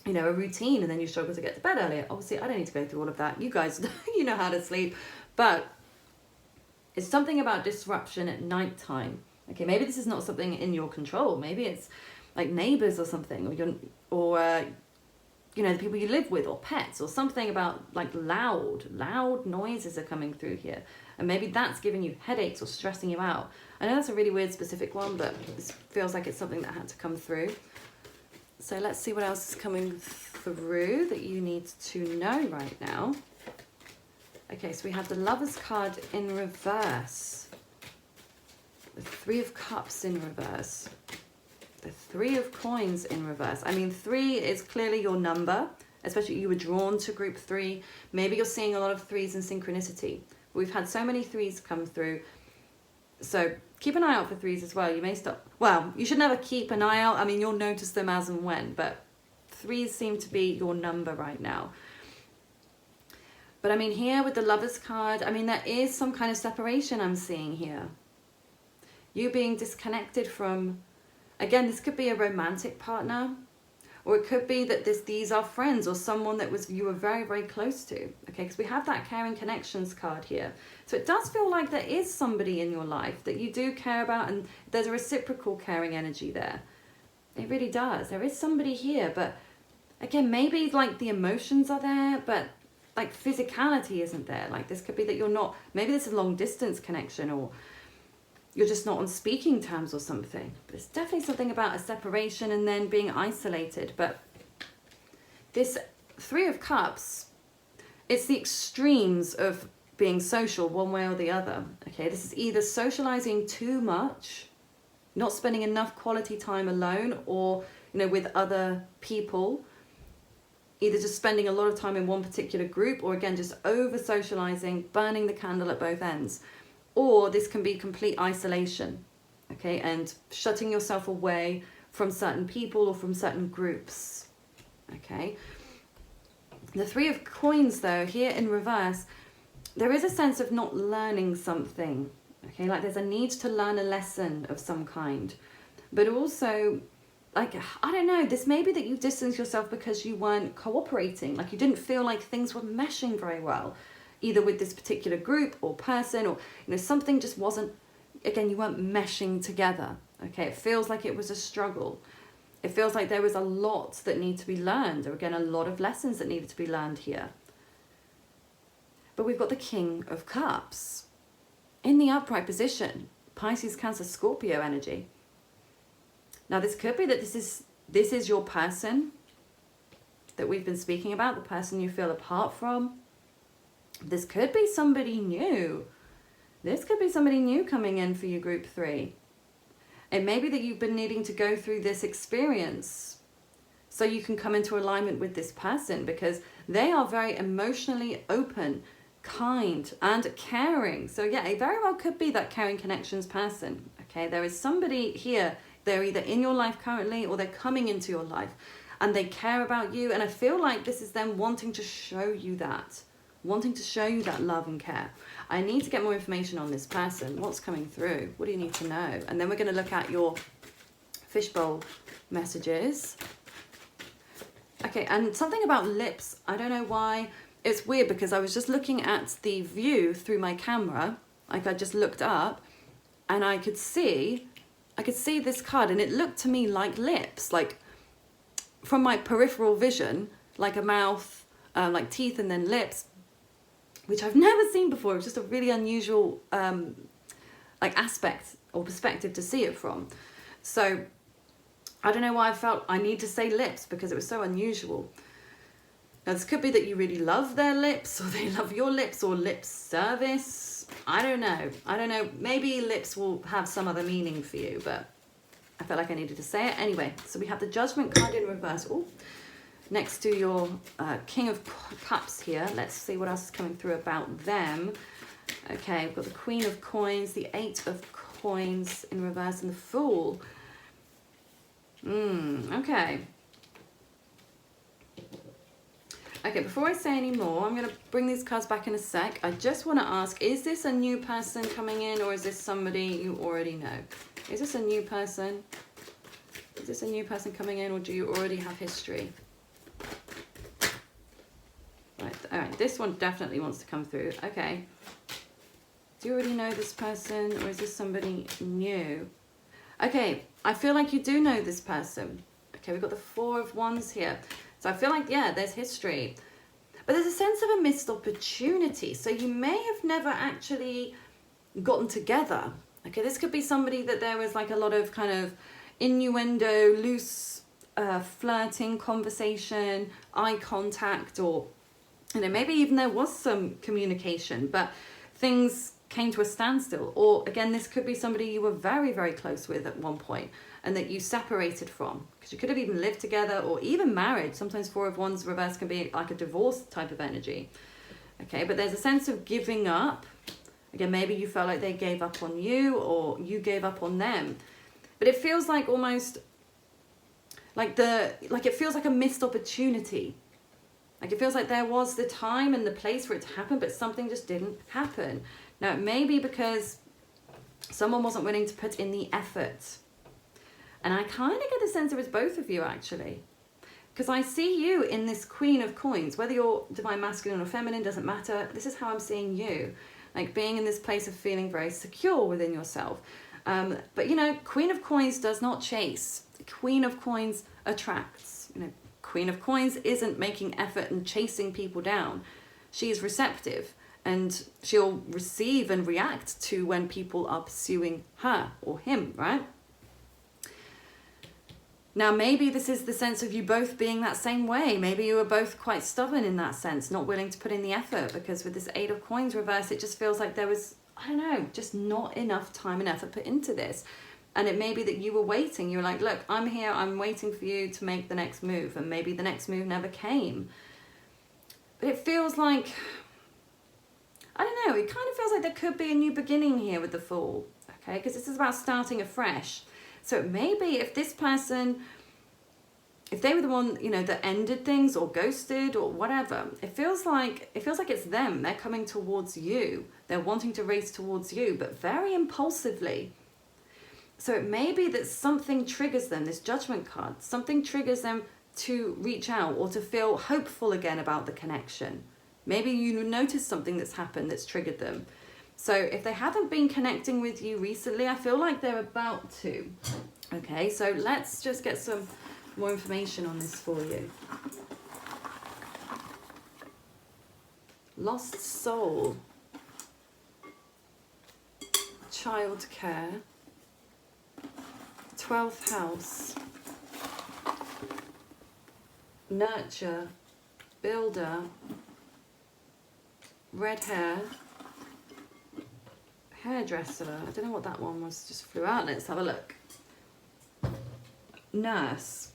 routine, and then you struggle to get to bed earlier. Obviously, I don't need to go through all of that. You guys, you know how to sleep. But it's something about disruption at nighttime. Okay, maybe this is not something in your control. Maybe it's like neighbors or something, or you know, the people you live with, or pets, or something about like loud noises are coming through here. And maybe that's giving you headaches or stressing you out. I know that's a really weird specific one, but this feels like it's something that had to come through. So let's see what else is coming through that you need to know right now. Okay, so we have the Lovers card in reverse. The Three of Cups in reverse. The Three of Coins in reverse. I mean, 3 is clearly your number, especially you were drawn to group 3. Maybe you're seeing a lot of 3s in synchronicity. We've had so many 3s come through. So keep an eye out for 3s as well. You may stop. Well, you should never keep an eye out. I mean, you'll notice them as and when, but 3s seem to be your number right now. But I mean, here with the Lovers card, I mean, there is some kind of separation I'm seeing here. You being disconnected from, again, this could be a romantic partner, or it could be that these are friends or someone that you were very, very close to. Okay, because we have that caring connections card here. So it does feel like there is somebody in your life that you do care about, and there's a reciprocal caring energy there. It really does. There is somebody here, but again, maybe like the emotions are there, but like physicality isn't there. Like this could be that you're not, maybe this is a long distance connection, or you're just not on speaking terms or something. But it's definitely something about a separation and then being isolated. But this Three of Cups, it's the extremes of being social one way or the other. Okay, this is either socializing too much, not spending enough quality time alone, or with other people, either just spending a lot of time in one particular group, or again just over socializing, burning the candle at both ends. Or this can be complete isolation, okay, and shutting yourself away from certain people or from certain groups, okay. The Three of Coins, though, here in reverse, there is a sense of not learning something, okay, like there's a need to learn a lesson of some kind, but also, like, I don't know, this may be that you distanced yourself because you weren't cooperating, like you didn't feel like things were meshing very well, either with this particular group or person, or something just wasn't, again, you weren't meshing together. Okay, it feels like it was a struggle. It feels like there was a lot that needed to be learned, or again, a lot of lessons that needed to be learned here. But we've got the King of Cups in the upright position, Pisces, Cancer, Scorpio energy. Now this could be that this is your person that we've been speaking about, the person you feel apart from. This could be somebody new. This could be somebody new coming in for you, group 3. It may be that you've been needing to go through this experience so you can come into alignment with this person, because they are very emotionally open, kind, and caring. So yeah, it very well could be that caring connections person. Okay, there is somebody here. They're either in your life currently, or they're coming into your life, and they care about you. And I feel like this is them wanting to show you that. Wanting to show you that love and care. I need to get more information on this person. What's coming through? What do you need to know? And then we're going to look at your fishbowl messages. Okay, and something about lips. I don't know why. It's weird because I was just looking at the view through my camera. Like I just looked up and I could see this card, and it looked to me like lips. Like from my peripheral vision, like a mouth, like teeth and then lips, which I've never seen before. It's just a really unusual like aspect or perspective to see it from. So I don't know why I felt I need to say lips, because it was so unusual. Now this could be that you really love their lips, or they love your lips, or lip service. I don't know. Maybe lips will have some other meaning for you, but I felt like I needed to say it. Anyway, so we have the Judgment card in reverse. Ooh. Next to your King of Cups here. Let's see what else is coming through about them. Okay, we've got the Queen of Coins, the Eight of Coins in reverse, and the Fool. Okay. Okay, before I say any more, I'm going to bring these cards back in a sec. I just want to ask, is this a new person coming in, or is this somebody you already know? Is this a new person? Is this a new person coming in, or do you already have history? Right, all right, this one definitely wants to come through. Okay. Do you already know this person, or is this somebody new? Okay, I feel like you do know this person. Okay, we've got the Four of Wands here. So I feel like, yeah, there's history. But there's a sense of a missed opportunity. So you may have never actually gotten together. Okay, this could be somebody that there was like a lot of kind of innuendo, loose flirting, conversation, eye contact, or You know, maybe even there was some communication, but things came to a standstill. Or again, this could be somebody you were very, very close with at one point and that you separated from, because you could have even lived together or even married. Sometimes Four of Wands reverse can be like a divorce type of energy. Okay, but there's a sense of giving up. Again, maybe you felt like they gave up on you or you gave up on them. But it feels like almost like it feels like a missed opportunity. Like it feels like there was the time and the place for it to happen, but something just didn't happen. Now, it may be because someone wasn't willing to put in the effort. And I kind of get the sense it was both of you, actually. Because I see you in this Queen of Coins. Whether you're divine masculine or feminine, doesn't matter. This is how I'm seeing you. Like being in this place of feeling very secure within yourself. But, you know, Queen of Coins does not chase. Queen of Coins attracts. You know, Queen of Coins isn't making effort and chasing people down. She is receptive. And she'll receive and react to when people are pursuing her or him, right? Now, maybe this is the sense of you both being that same way. Maybe you were both quite stubborn in that sense, not willing to put in the effort, because with this Eight of Coins reverse, it just feels like there was, I don't know, just not enough time and effort put into this. And it may be that you were waiting. You were like, look, I'm here. I'm waiting for you to make the next move. And maybe the next move never came. But it feels like, I don't know, it kind of feels like there could be a new beginning here with the Fool. Okay, because this is about starting afresh. So maybe if this person, if they were the one, you know, that ended things or ghosted or whatever, it feels like it's them. They're coming towards you. They're wanting to race towards you, but very impulsively. So it may be that something triggers them, this Judgment card, something triggers them to reach out or to feel hopeful again about the connection. Maybe you notice something that's happened that's triggered them. So if they haven't been connecting with you recently, I feel like they're about to. Okay, so let's just get some more information on this for you. Lost soul. Childcare. 12th house. Nurture. Builder. Red hair. Hairdresser. I don't know what that one was, just flew out. Let's have a look. Nurse.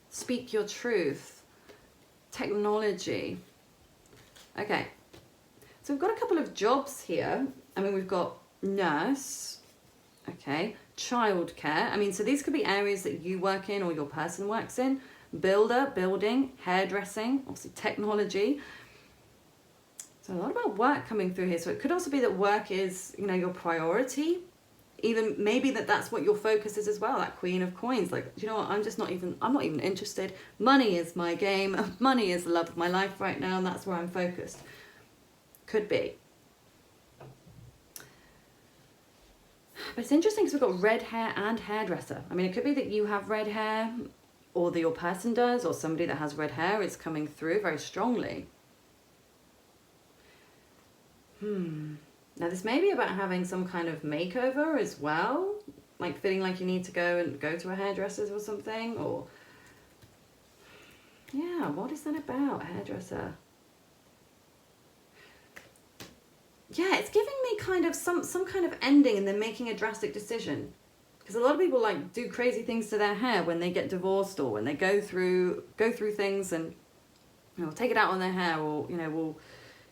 Speak your truth. Technology. Okay. So we've got a couple of jobs here. I mean, we've got nurse. Okay. Childcare. I mean, so these could be areas that you work in or your person works in. Builder, building, hairdressing, obviously technology. So a lot about work coming through here. So it could also be that work is, you know, your priority. Even maybe that's what your focus is as well. That Queen of Coins. Like, you know what? I'm not even interested. Money is my game. Money is the love of my life right now. And that's where I'm focused. Could be. But it's interesting because we've got red hair and hairdresser. I mean, it could be that you have red hair or that your person does, or somebody that has red hair is coming through very strongly. Now this may be about having some kind of makeover as well, like feeling like you need to go to a hairdresser's or something, or yeah, what is that about, hairdresser? Yeah, it's giving me kind of some kind of ending and then making a drastic decision, because a lot of people like do crazy things to their hair when they get divorced or when they go through things and, you know, take it out on their hair, or, you know, will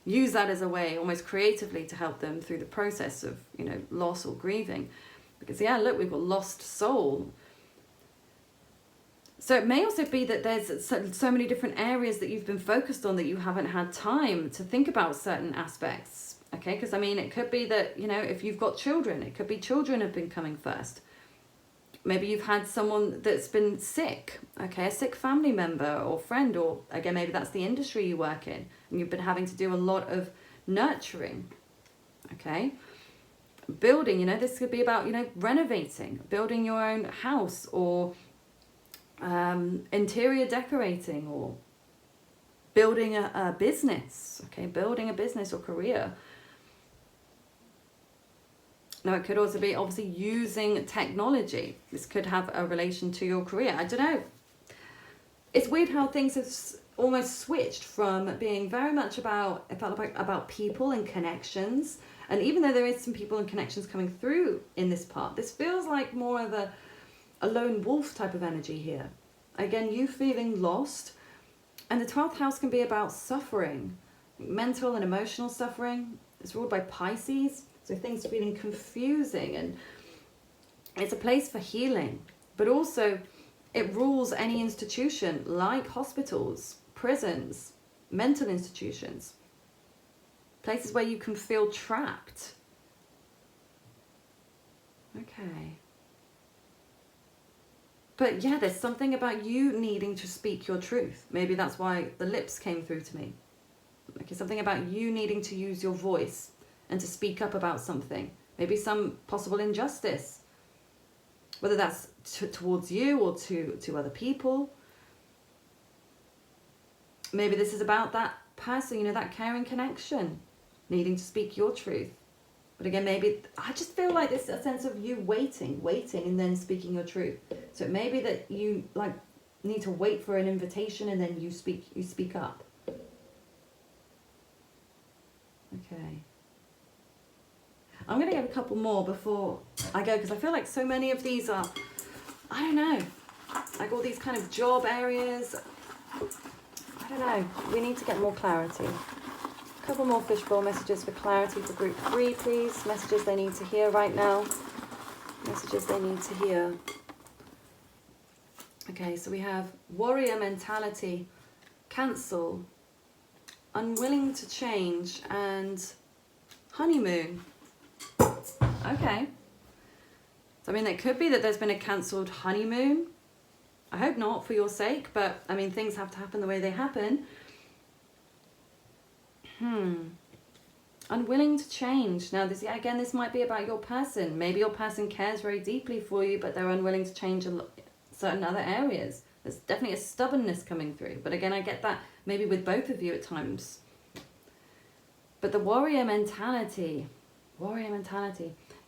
use that as a way almost creatively to help them through the process of, you know, loss or grieving. Because yeah, look, we've got lost soul. So it may also be that there's so many different areas that you've been focused on that you haven't had time to think about certain aspects. Okay, because I mean, it could be that, you know, if you've got children, it could be children have been coming first. Maybe you've had someone that's been sick, okay, a sick family member or friend, or again, maybe that's the industry you work in and you've been having to do a lot of nurturing, okay. Building, you know, this could be about, you know, renovating, building your own house, or interior decorating, or building a business, okay, building a business or career. Now, it could also be obviously using technology. This could have a relation to your career. I don't know. It's weird how things have almost switched from being very much about, it felt like about people and connections. And even though there is some people and connections coming through in this part, this feels like more of a lone wolf type of energy here. Again, you feeling lost. And the 12th house can be about suffering, mental and emotional suffering. It's ruled by Pisces, so things feeling confusing, and it's a place for healing. But also, it rules any institution like hospitals, prisons, mental institutions, places where you can feel trapped. Okay. But yeah, there's something about you needing to speak your truth. Maybe that's why the lips came through to me. Okay, something about you needing to use your voice and to speak up about something. Maybe some possible injustice, whether that's towards you or to other people. Maybe this is about that person, you know, that caring connection, needing to speak your truth. But again, maybe, I just feel like there's a sense of you waiting, and then speaking your truth. So it may be that you like need to wait for an invitation and then you speak up. Okay. I'm going to get a couple more before I go, because I feel like so many of these are, I don't know, like all these kind of job areas. I don't know. We need to get more clarity. A couple more fishbowl messages for clarity for group 3, please. Messages they need to hear right now. Messages they need to hear. Okay, so we have warrior mentality, cancel, unwilling to change, and honeymoon. Okay. So, I mean, it could be that there's been a cancelled honeymoon. I hope not for your sake, but, I mean, things have to happen the way they happen. Unwilling to change. Now, this might be about your person. Maybe your person cares very deeply for you, but they're unwilling to change certain other areas. There's definitely a stubbornness coming through. But again, I get that maybe with both of you at times. But the warrior mentality.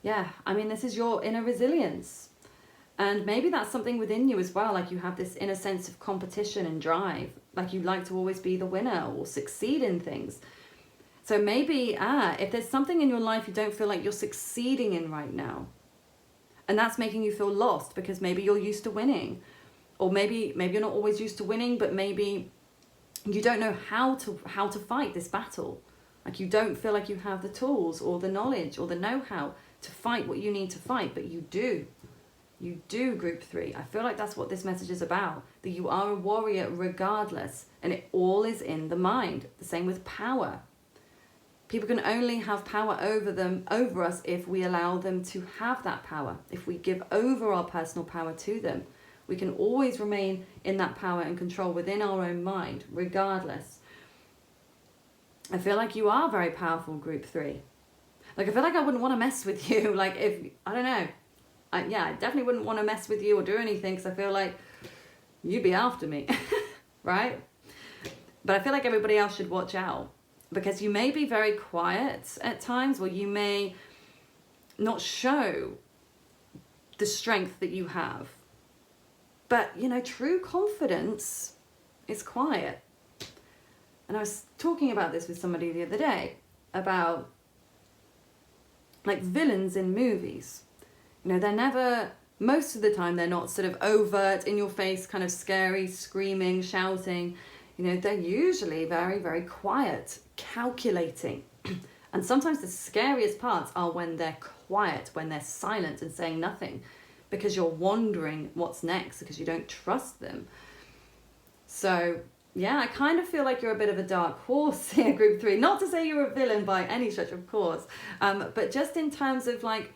Yeah, I mean, this is your inner resilience. And maybe that's something within you as well. Like you have this inner sense of competition and drive. Like you like to always be the winner or succeed in things. So maybe, if there's something in your life you don't feel like you're succeeding in right now, and that's making you feel lost because maybe you're used to winning, or maybe you're not always used to winning, but maybe you don't know how to fight this battle. Like you don't feel like you have the tools or the knowledge or the know-how to fight what you need to fight, but you do. You do, group 3. I feel like that's what this message is about, that you are a warrior regardless, and it all is in the mind. The same with power. People can only have power over us if we allow them to have that power. If we give over our personal power to them, we can always remain in that power and control within our own mind, regardless. I feel like you are very powerful, group 3. Like, I feel like I wouldn't want to mess with you. Like, if, I don't know. I definitely wouldn't want to mess with you or do anything, because I feel like you'd be after me, right? But I feel like everybody else should watch out. Because you may be very quiet at times, or you may not show the strength that you have. But, you know, true confidence is quiet. And I was talking about this with somebody the other day, about, like, villains in movies. You know, they're never, most of the time, they're not sort of overt, in your face, kind of scary, screaming, shouting. You know, they're usually very, very quiet, calculating. And sometimes the scariest parts are when they're quiet, when they're silent and saying nothing, because you're wondering what's next, because you don't trust them. So, yeah, I kind of feel like you're a bit of a dark horse here, group 3. Not to say you're a villain by any stretch, of course, but just in terms of like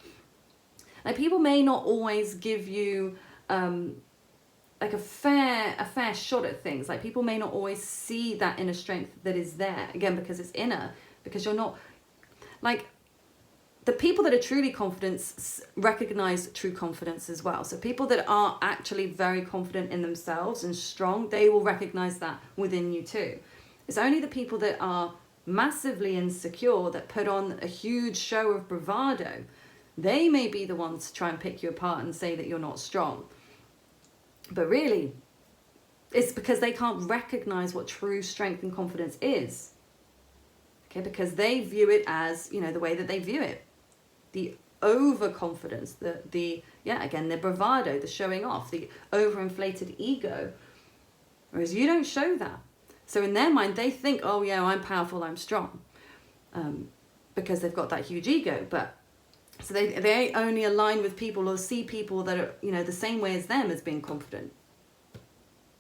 people may not always give you like a fair shot at things. Like people may not always see that inner strength that is there, again, because it's inner, because you're not, like, the people that are truly confident recognize true confidence as well. So people that are actually very confident in themselves and strong, they will recognize that within you too. It's only the people that are massively insecure, that put on a huge show of bravado, they may be the ones to try and pick you apart and say that you're not strong. But really, It's because they can't recognize what true strength and confidence is. Okay, because they view it as, you know, the way that they view it. The overconfidence, the bravado, the showing off, the overinflated ego. Whereas you don't show that. So in their mind, they think, oh yeah, I'm powerful, I'm strong. Because they've got that huge ego. But so they only align with people or see people that are, you know, the same way as them as being confident.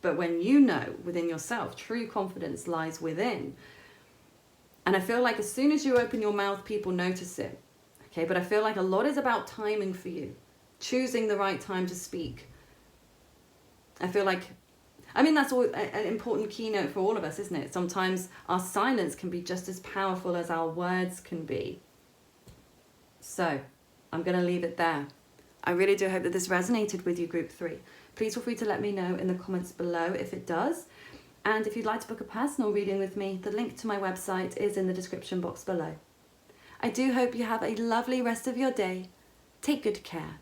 But when you know within yourself, true confidence lies within. And I feel like as soon as you open your mouth, people notice it. Okay, but I feel like a lot is about timing for you. Choosing the right time to speak. I feel like, I mean, that's an important keynote for all of us, isn't it? Sometimes our silence can be just as powerful as our words can be. So, I'm going to leave it there. I really do hope that this resonated with you, Group 3. Please feel free to let me know in the comments below if it does. And if you'd like to book a personal reading with me, the link to my website is in the description box below. I do hope you have a lovely rest of your day. Take good care.